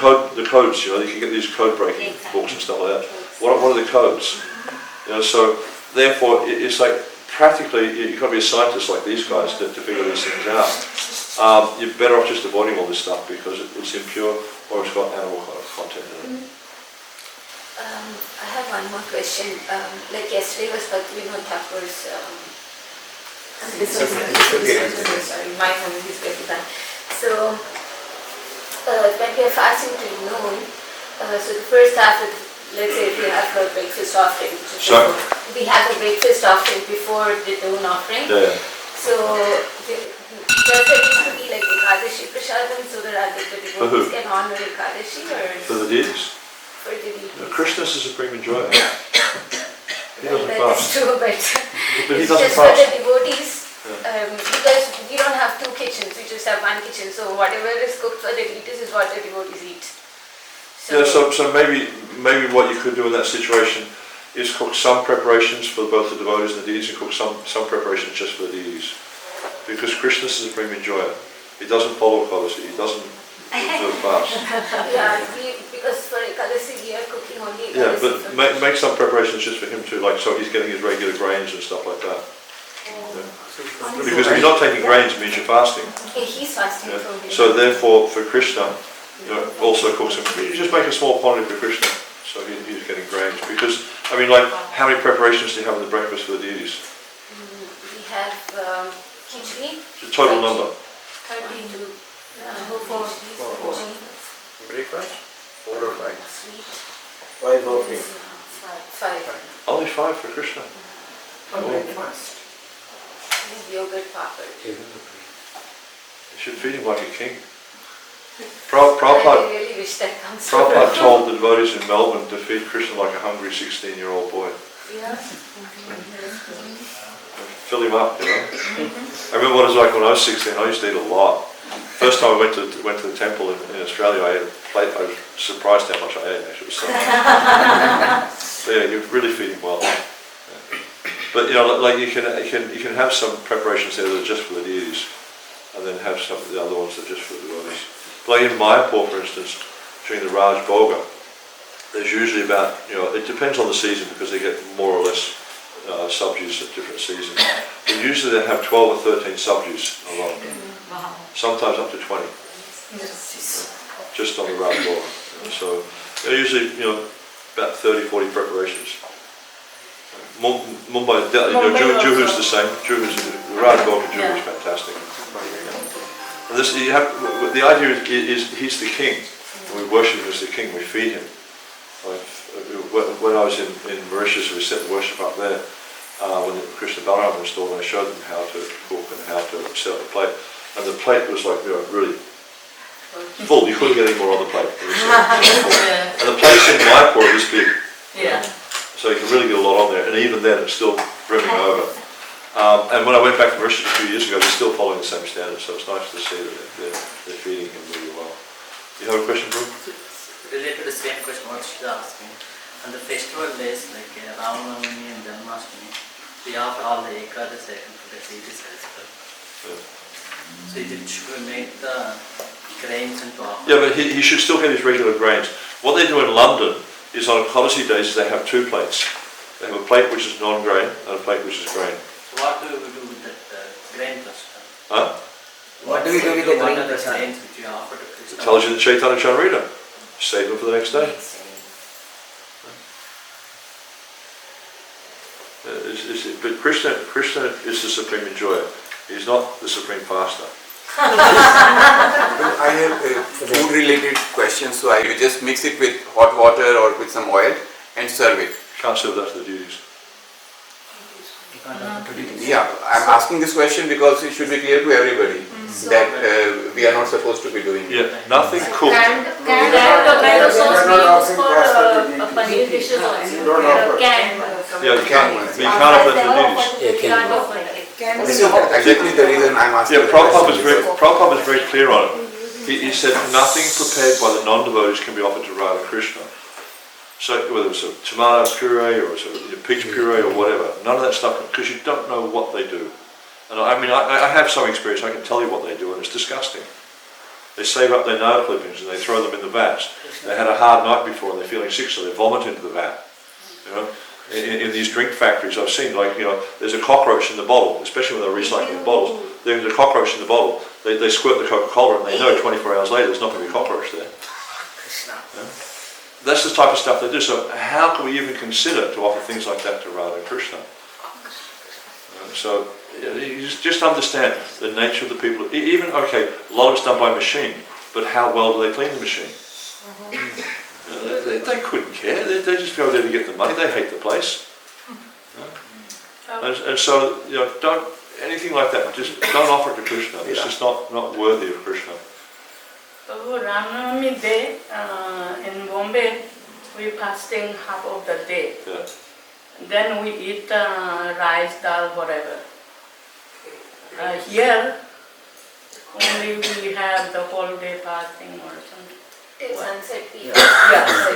codes, you can get these code breaking books and stuff like that. What are the codes? So therefore it's like practically you've got to be a scientist like these guys to figure these things out. You're better off just avoiding all this stuff because it's impure or it's got animal content in it. I have one more question. Like yesterday was Bhaktivedanta Thakur's sorry, my family is Bhaktivedanta. So when we are fasting till noon, so the first half of, let's say if we have a breakfast offering, we have a breakfast offering before the noon offering. Yeah. So does it need to be like Ekadashi Prasadam so that the devotees can honor Ekadashi, or For the deities? for the deities? Krishna's is a supreme enjoyer. He doesn't That is fast. true, but But he it's doesn't just for the fast. devotees, because we don't have two kitchens, we just have one kitchen, so whatever is cooked for the deities is what the devotees eat. Yeah, so maybe what you could do in that situation is cook some preparations for both the devotees and the deities, and cook some preparations just for the deities. Because Krishna is a supreme enjoyer. He doesn't follow Ekadashi, he doesn't observe fast. Yeah, because for Ekadashi we are cooking only Yeah, Ekadashi. but make some preparations just for him too, like so he's getting his regular grains and stuff like that. Yeah. Because if you're not taking grains, it means you're fasting. He's fasting. Yeah. So therefore, for Krishna, also cook some. You just make a small quantity for Krishna, so he's getting grains. Because I mean, like, how many preparations do you have in the breakfast for the deities? We have Kīśorī. The total number. 32. Breakfast? 4 or 5? Sweet. 5 offering. 5. Only 5 for Krishna. Yogurt papad. You should feed him like a king. Prabhupada I really wish that comes Prabhupada told the devotees in Melbourne to feed Krishna like a hungry 16-year-old boy. Yeah. Fill him up, I remember what it was like when I was 16. I used to eat a lot. First time I went to the temple in Australia, I ate a plate. I was surprised how much I ate. Actually, it was so much. So yeah, you really feed him well. Yeah. But like you can have some preparations there that are just for the deities, and then have some of the other ones that are just for the devotees. Like in Mayapur, for instance, during the Raj Bhoga, there's usually about, it depends on the season because they get more or less subjuice at different seasons. But usually they have 12 or 13 subjuice alone. Wow. Sometimes up to 20. Just on the Raj Bhoga. So usually, about 30, 40 preparations. Mumbai, Juhu's the same. Juhu's the Raj Bhoga Juhu is fantastic. And this, the idea is he's the king, and we worship him as the king. We feed him. Like, when I was in Mauritius, we set the worship up there. When the Krishna Balaram was installed, I showed them how to cook and how to set up the plate. And the plate was like really full. You couldn't get any more on the plate. It was and the plates in Mayapur are this big. Yeah. So you can really get a lot on there, and even then it's still brimming over. And when I went back to Mauritius a few years ago, they're still following the same standards, so it's nice to see that they're feeding him really well. You have a question, Bro? Related to the same question what she's asking. On the festival days like Ramanavami and Janmashtami, we offer all the Ekadasi to the deities as well. Yeah. So should we make the grains into offer? Yeah, but he should still get his regular grains. What they do in London is on Ekadasi days they have 2 plates. They have a plate which is non-grain and a plate which is grain. So what do we do with that grain prasad? Huh? What do we do with the What grain are the prasad? grains which you offer to It Krishna? tells you the Chaitanya Charita. Save them for the next day. But Krishna is the supreme enjoyer. He's not the supreme faster. I have a food-related question, so I will just mix it with hot water or with some oil and serve it. Can't serve that to the deities. Yeah, I'm asking this question because it should be clear to everybody that we are not supposed to be doing it. Yeah, nothing cooked. Canned tomato sauce we use for paneer dishes also. Canned. Yeah, you can't offer that to the deities. Can't offer that. This is exactly the reason I'm asking. Yeah, Prabhupada was very clear on it. He said nothing prepared by the non-devotees can be offered to Radha Krishna. So whether it's a tomato puree or it's a peach puree or whatever, none of that stuff, because you don't know what they do. And I mean, I have some experience, I can tell you what they do, and it's disgusting. They save up their nail clippings and they throw them in the vats. They had a hard night before and they're feeling sick, so they vomit into the vat. In these drink factories, I've seen, like, there's a cockroach in the bottle, especially when they're recycling bottles. There's a cockroach in the bottle. They squirt the Coca-Cola and they know 24 hours later there's not going to be a cockroach there. Yeah? That's the type of stuff they do. So how can we even consider to offer things like that to Radha Krishna? So you just understand the nature of the people. Even, okay, a lot of it's done by machine, but how well do they clean the machine? They couldn't care. They just go there to get the money. They hate the place. And so, don't, anything like that, just don't offer it to Krishna. It's just not worthy of Krishna. So Ramnavami day in Bombay, we fasting half of the day. Yeah. Then we eat rice, dal, whatever. Here, only we have the whole day fasting or something. Till sunset we Yeah.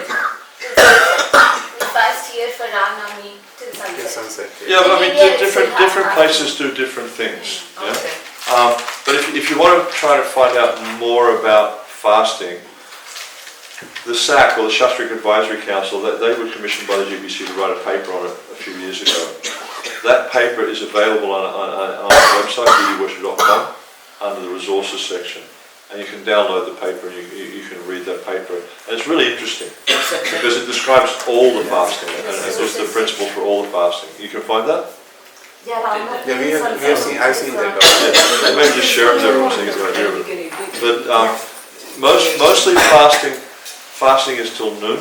we fast here for Ramnavami till sunset. Sunset. Yeah, but I mean, India, it's different half places do different things. Yeah? Okay. But if you want to try to find out more about fasting, the SAC, or the Shastric Advisory Council, they were commissioned by the GBC to write a paper on it a few years ago. That paper is available on our website, deityworship.com, under the resources section. And you can download the paper and you can read that paper. And it's really interesting because it describes all the fasting and just the principles for all the fasting. You can find that? Yeah, Yeah, we have seen, I've seen that. Yeah, maybe just share it with everyone so you can hear it. But mostly fasting is till noon.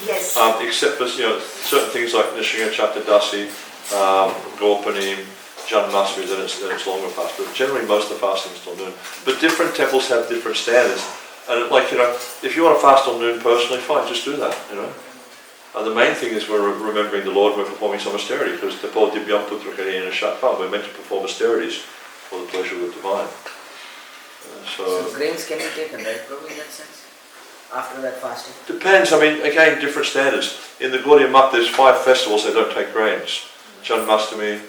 Yes. Except for certain things like Nrsimha Kavaca, Gorpanim, Janmashtami, then it's longer fast. But generally most of the fasting is till noon. But different temples have different standards. And if you want to fast till noon personally, fine, just do that. And the main thing is we're remembering the Lord, we're performing some austerity, because we're meant to perform austerities for the pleasure of the divine. So grains can be taken, right, Prabhu, in that sense? After that fasting? Depends, again, different standards. In the Gaudiya Math there's 5 festivals they don't take grains. Janmashtami,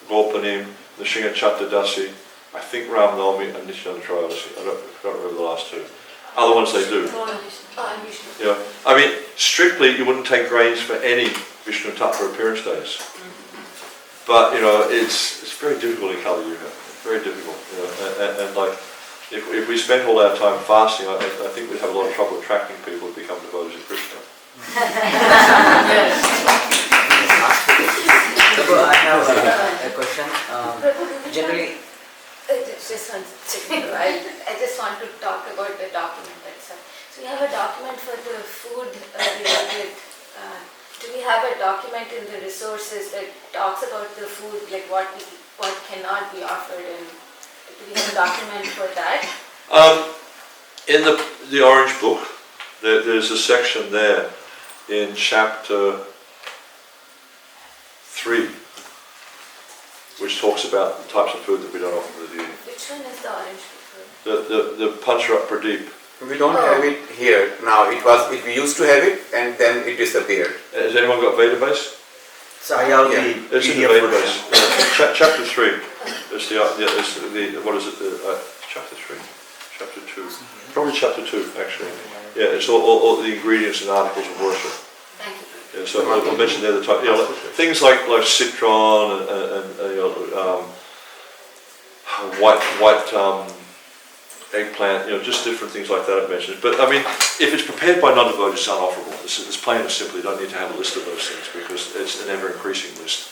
Gorpanim, Nrsimha Kavaca, I think Ram Navami and Nityananda Trayodasi. I can't remember the last 2. Other ones they do. Strictly you wouldn't take grains for any Vishnu Tattva appearance days. But it's very difficult in Kali Yuga. Very difficult. If we spent all our time fasting, I think we'd have a lot of trouble attracting people to become devotees of Krishna. Prabhu, I have a question. Generally, Just one second. I just want to talk about the document itself. So we have a document for the food related. Do we have a document in the resources that talks about the food, like what cannot be offered, and do we have a document for that? In the Orange Book, there's a section there in chapter 3, which talks about the types of food that we don't offer to the deity. Which one is the Orange Book? The Pancharat Pradeep. We don't have it here now. We used to have it and then it disappeared. Has anyone got Veda base? so I have Yeah. It's in the Veda base. Chapter 3. It's what is it? Chapter 3? Chapter 2? Probably chapter 2, actually. Yeah, it's all the ingredients and articles of worship. Thank you. Yeah, so I'll mention there the type, things like citron and white eggplant, just different things like that I've mentioned. But if it's prepared by non-devotees, it's unofferable. It's plain and simple. You don't need to have a list of those things because it's an ever-increasing list.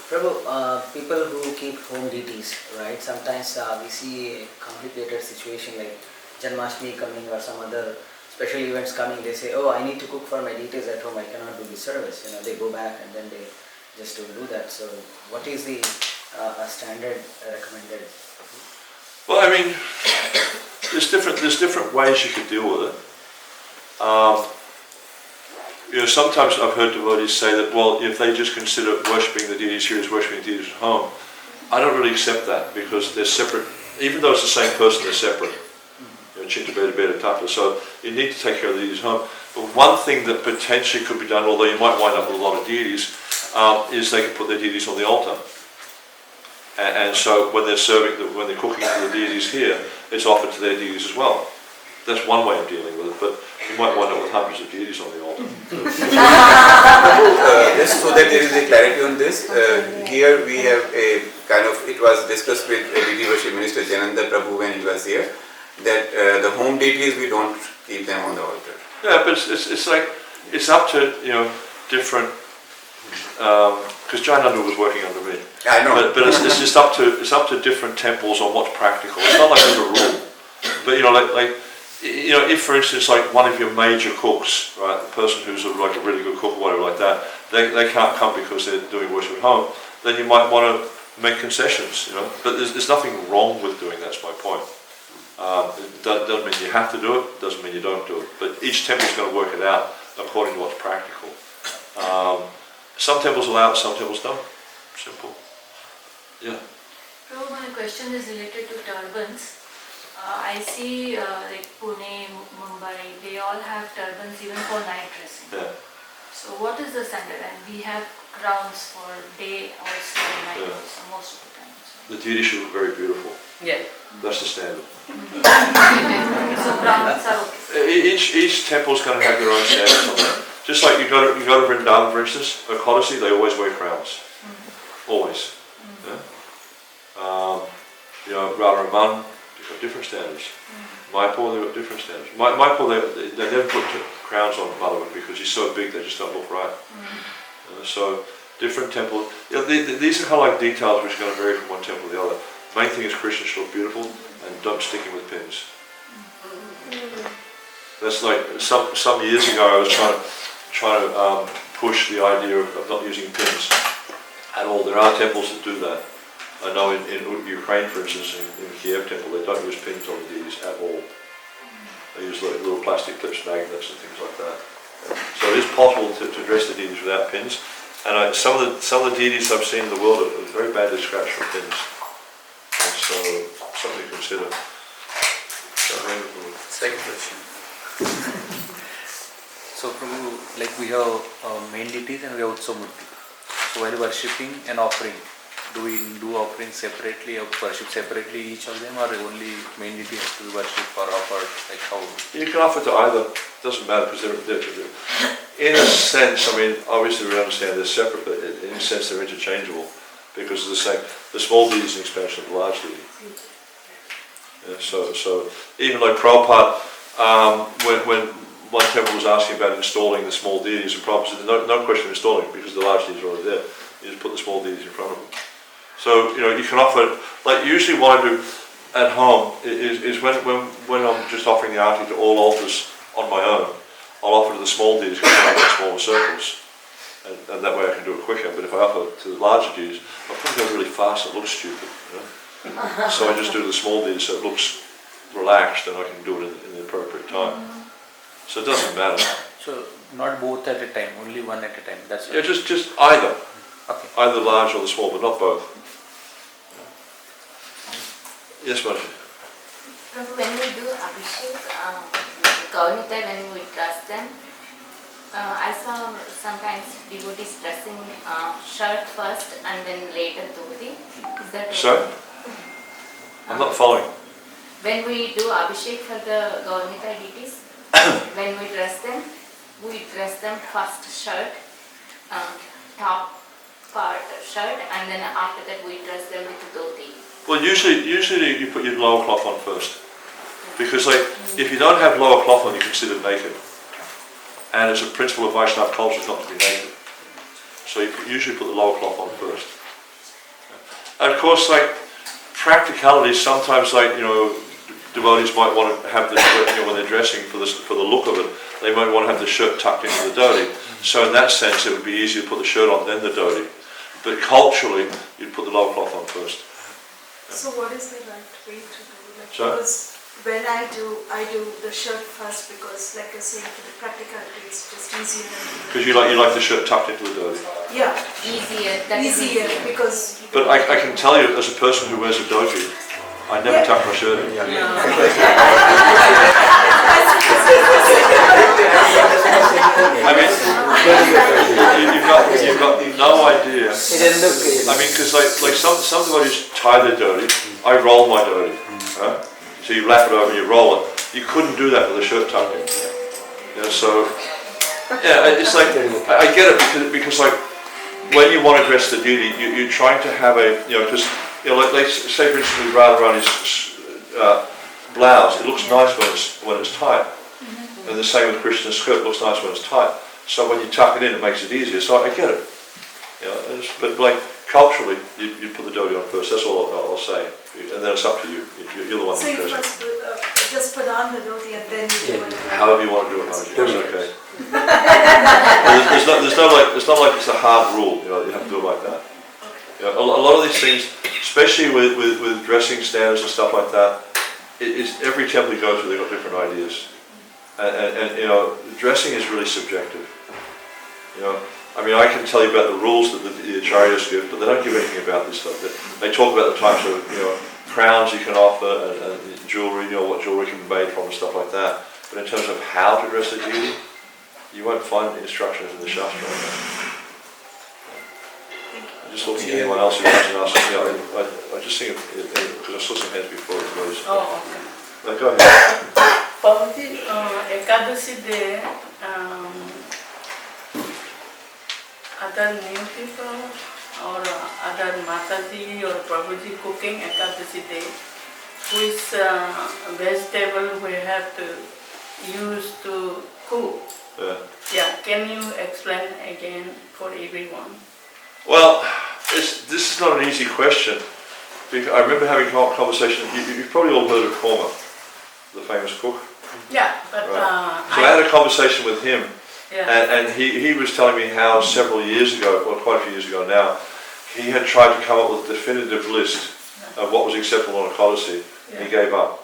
Prabhu, people who keep home deities, right? Sometimes we see a complicated situation like Janmashtami coming or some other special events coming. They say, oh, I need to cook for my deities at home. I cannot do the service. They go back and then they just don't do that. So, what is the standard recommended? Well, there's different ways you could deal with it. Sometimes I've heard devotees say that, well, if they just consider worshipping the deities here as worshipping the deities at home, I don't really accept that because they're separate. Even though it's the same person, they're separate. Chinta Beta Beta Tapa. So you need to take care of the deities at home. But one thing that potentially could be done, although you might wind up with a lot of deities, is they can put their deities on the altar. And so when they're when they're cooking for the deities here, it's offered to their deities as well. That's one way of dealing with it, but you might wind up with hundreds of deities on the altar. Just so that there is a clarity on this, here we have a kind of, it was discussed with Deity Worship Minister Jananda Prabhu when he was here, that the home deities, we don't keep them on the altar. Yeah, but it's up to different. Because Jayananda was working under me. I know. But it's just up to different temples on what's practical. It's not like there's a rule. But if for instance one of your major cooks, right, the person who's a really good cook or whatever like that, they can't come because they're doing worship at home, then you might want to make concessions, But there's nothing wrong with doing that's my point. It doesn't mean you have to do it, doesn't mean you don't do it. But each temple's going to work it out according to what's practical. Some temples allow it, some temples don't. Simple. Yeah. Prabhu, my question is related to turbans. I see like Pune, Mumbai, they all have turbans even for night dressing. Yeah. So what is the standard? And we have crowns for day also and night also most of the time. So. The deity should look very beautiful. Yeah. That's the standard. So crowns are okay. Each temple's going to have their own standards on that. Just like you go to Vrindavan, for instance, a Kīśorī, they always wear crowns. always. Yeah? You know, Radha and Raman, they've got different standards. Mayapur, they've got different standards. Mayapur, they never put crowns on Madhavan because he's so big they just don't look right. So different temples. You know, these are kind of like details which are going to vary from one temple to the other. The main thing is Krishna should look beautiful and don't stick him with pins. That's like some years ago I was trying to push the idea of not using pins at all. There are temples that do that. I know in Ukraine, for instance, in Kiev temple, they don't use pins on the deities at all. They use like little plastic clips, magnets and things like that. So it is possible to dress the deities without pins. And some of the deities I've seen in the world are very badly scratched from pins. And so something to consider. Second question. So Prabhu, like we have main deities and we have Utsamurti. So while worshipping and offering, do we do offerings separately or worship separately each of them, or only main deity has to be worshipped or offered, like how? You can offer to either, doesn't matter because they're in a sense, I mean, obviously we understand they're separate, but in a sense they're interchangeable because of the same, the small deity is an expansion of the large deity. Yeah, so even like Prabhupada, when one temple was asking about installing the small deities, and Prabhupada said no question of installing because the large deities are already there. You just put the small deities in front of them. So you know you can offer, like usually what I do at home is when I'm just offering the arati to all altars on my own, I'll offer to the small deities because I make smaller circles, and that way I can do it quicker. But if I offer to the larger deities, I'll probably go really fast. It looks stupid, you know? So I just do the small deities so it looks relaxed and I can do it in the appropriate time. So it doesn't matter. So not both at a time, only one at a time. That's Yeah, just either. Okay. Either the large or the small, but not both. Yes, Marcia. When we do Abhishek, Gaurita, when we dress them, I saw sometimes devotees dressing shirt first and then later dhoti. Is that okay? So? I'm not following. When we do Abhishek for the Gaurita deities, when we dress them first shirt, top part shirt, and then after that we dress them with dhoti. Well, usually you put your lower cloth on first. Because like, if you don't have lower cloth on, you're considered naked. And it's a principle of Vaishnava culture not to be naked. So you usually put the lower cloth on first. And of course, like, practicality, sometimes like, you know, devotees might want to have the shirt, you know, when they're dressing for the look of it, they might want to have the shirt tucked into the dhoti. So in that sense, it would be easier to put the shirt on then the dhoti. But culturally, you'd put the lower cloth on first. So what is the right way to do? Like, Sorry? because when I do the shirt first because, like I say, for the practicality, it's just easier. Because you like the shirt tucked into the dhoti. Yeah. Easier. Easier because. But I can tell you, as a person who wears a dhoti, I never tuck my shirt in. I mean, you've got no idea. I mean, because like some devotees tie their dhoti. I roll my dhoti. Right? So you lap it over and you roll it. You couldn't do that with a shirt tucked in. You know, so yeah, it's like I get it because like when you want to dress the deity, you're trying to have a because like say for instance with Radharani's blouse, it looks nice when it's tight, and the same with Krishna's skirt, it looks nice when it's tight. So when you tuck it in, it makes it easier. So I get it. But like culturally, you put the dhoti on first. That's all I'll say, and then it's up to you. You're the one So who's you dressing. first just put on the dhoti and then you do it. However you want to do it, Margie, it's okay. There's not like it's a hard rule. You have to do it like that. A lot of these things, especially with dressing standards and stuff like that, every temple you go to, they've got different ideas, and dressing is really subjective. I mean, I can tell you about the rules that the Acharyas give, but they don't give anything about this stuff. They talk about the types of crowns you can offer and jewelry, what jewelry can be made from and stuff like that. But in terms of how to dress a deity, you won't find instructions in the Shastra on that. I'm just looking at anyone else who hasn't asked me. I just think because I saw some hands before it was. Oh, okay. Go ahead. Prabhuji, Ekadashi Day, other new people or other Mataji or Prabhuji cooking Ekadashi day, which vegetable we have to use to cook. Yeah. Yeah, can you explain again for everyone? Well, this is not an easy question. Because I remember having a conversation. You've probably all heard of Korma, the famous cook. Yeah, but right. So I had a conversation with him, yeah. and he was telling me how several years ago, well, quite a few years ago now, he had tried to come up with a definitive list of what was acceptable on Ekadashi, and he gave up.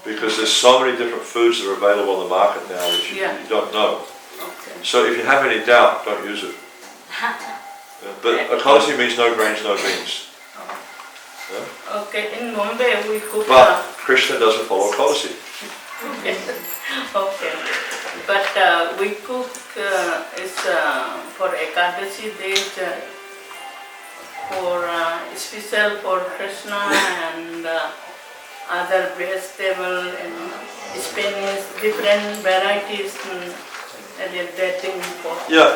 Because there's so many different foods that are available on the market now that you don't know. Okay. So if you have any doubt, don't use it. Yeah, but Ekadashi means no grains, no beans. Yeah? Okay, in Bombay we cook. But Krishna doesn't follow Ekadashi. Okay. Okay. But we cook is for Ekadashi days for special for Krishna and other vegetable and Spanish different varieties and that thing for. Yeah,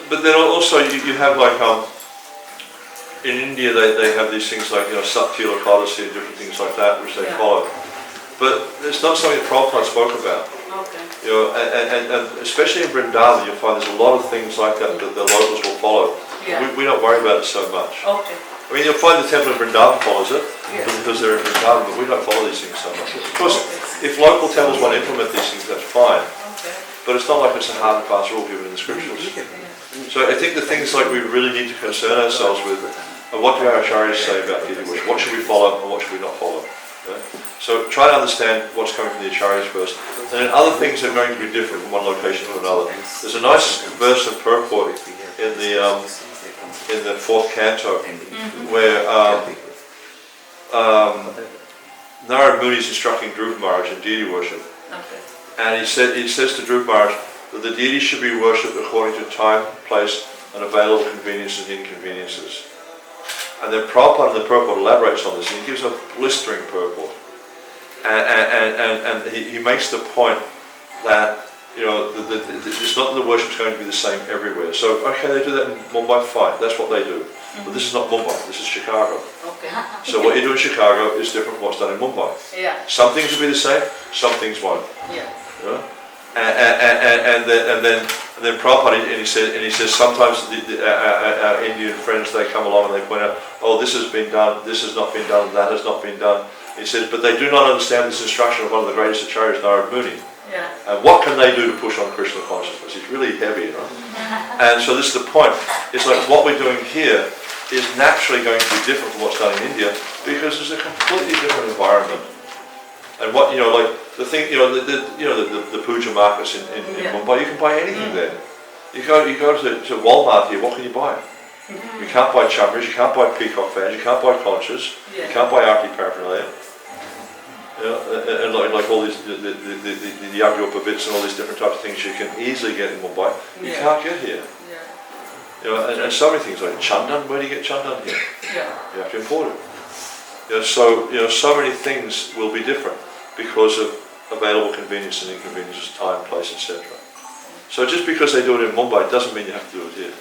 but then also you have like in India they have these things like Satya Ekadashi and different things like that which they follow. But it's not something that Prabhupada spoke about. Okay. And especially in Vrindavan you'll find there's a lot of things like that that the locals will follow. Yeah. We don't worry about it so much. Okay. I mean you'll find the temple of Vrindavan follows it because they're in Vrindavan, but we don't follow these things so much. Of course, if local temples want to implement these things, that's fine. Okay. But it's not like it's a hard and fast rule given in the scriptures. So I think the things like we really need to concern ourselves with are what do our Acharyas say about Deity worship? What should we follow and what should we not follow? Okay? So try to understand what's coming from the Acharyas first. And then other things are going to be different from one location to another. There's a nice verse of purport in the fourth canto where Narad Muni is instructing Dhruva Maharaj in deity worship. Okay. And he says to Dhruva Maharaj that the deity should be worshipped according to time, place, and available conveniences and inconveniences. And then Prabhupada in the purport elaborates on this, and he gives a blistering purport. And he makes the point that it's not that the worship's going to be the same everywhere. So okay, they do that in Mumbai, fine, that's what they do. But this is not Mumbai, this is Chicago. Okay. So what you do in Chicago is different from what's done in Mumbai. Yeah. Some things will be the same, some things won't. Yeah. And then Prabhupada, and he says sometimes our Indian friends, they come along and they point out, oh, this has been done, this has not been done, that has not been done. He says, but they do not understand this instruction of one of the greatest acharyas, Narad Muni. Yeah. And what can they do to push on Krishna consciousness? It's really heavy, And so this is the point. It's like what we're doing here is naturally going to be different from what's done in India because there's a completely different environment. And what like the thing, the puja markets in Mumbai, you can buy anything there. You go to Walmart here. What can you buy? You can't buy chambers, you can't buy peacock fans, you can't buy conchas, you can't buy arti paraphernalia. And like all these the Yagyopa bits and all these different types of things you can easily get in Mumbai. You can't get here. And so many things like chandan. Where do you get chandan here? You have to import it. So many things will be different because of available convenience and inconveniences, time, place, etc. So just because they do it in Mumbai doesn't mean you have to do it here.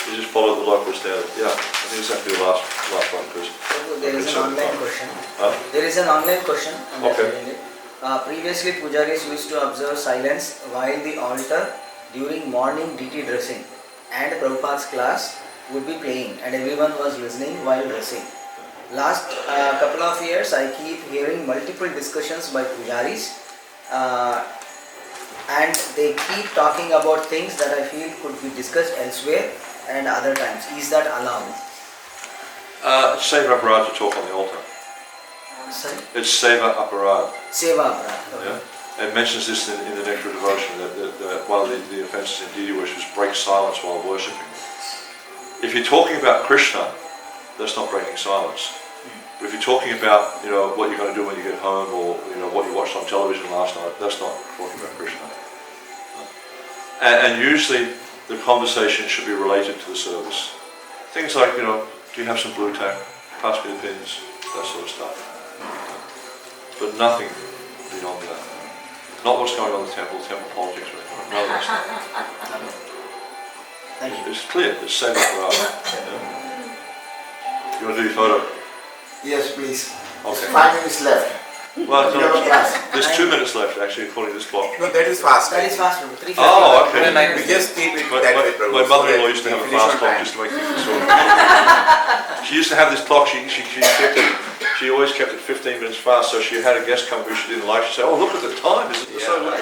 You just follow the local standard. Yeah, I think it's actually the last one because there is an online question. Huh? There is an online question. Okay. Previously, pujaris used to observe silence while the altar during morning deity dressing, and Prabhupada's class would be playing, and everyone was listening while dressing. Last couple of years, I keep hearing multiple discussions by pujaris, and they keep talking about things that I feel could be discussed elsewhere and other times. Is that allowed? Seva aparad to talk on the altar. Sorry? It's seva aparad. Seva aparad. Okay. Yeah? It mentions this in the Nectar of Devotion that one of the offences in deity worship is break silence while worshipping. If you're talking about Krishna, that's not breaking silence. But if you're talking about what you're going to do when you get home, or what you watched on television last night, that's not talking about Krishna. And usually the conversation should be related to the service. Things like do you have some blue tack? Pass me the pins, that sort of stuff. But nothing beyond that. Not what's going on in the temple politics. No, that's not. Thank you. It's clear, it's same for us. You want to do your photo? Yes, please. Okay. 5 minutes left. Well, You have a class. there's 2 minutes left actually, according to this clock. No, that is fast. That is fast, Prabhu. 3:50. Oh, okay. We just keep it My, that my, way, Prabhu. my so mother-in-law that used to we have a finish fast on clock time. just to make things sort. She used to have this clock, she kept it, she always kept it 15 minutes fast, so she had a guest come who she didn't like, she'd say, oh look at the time, is it so late?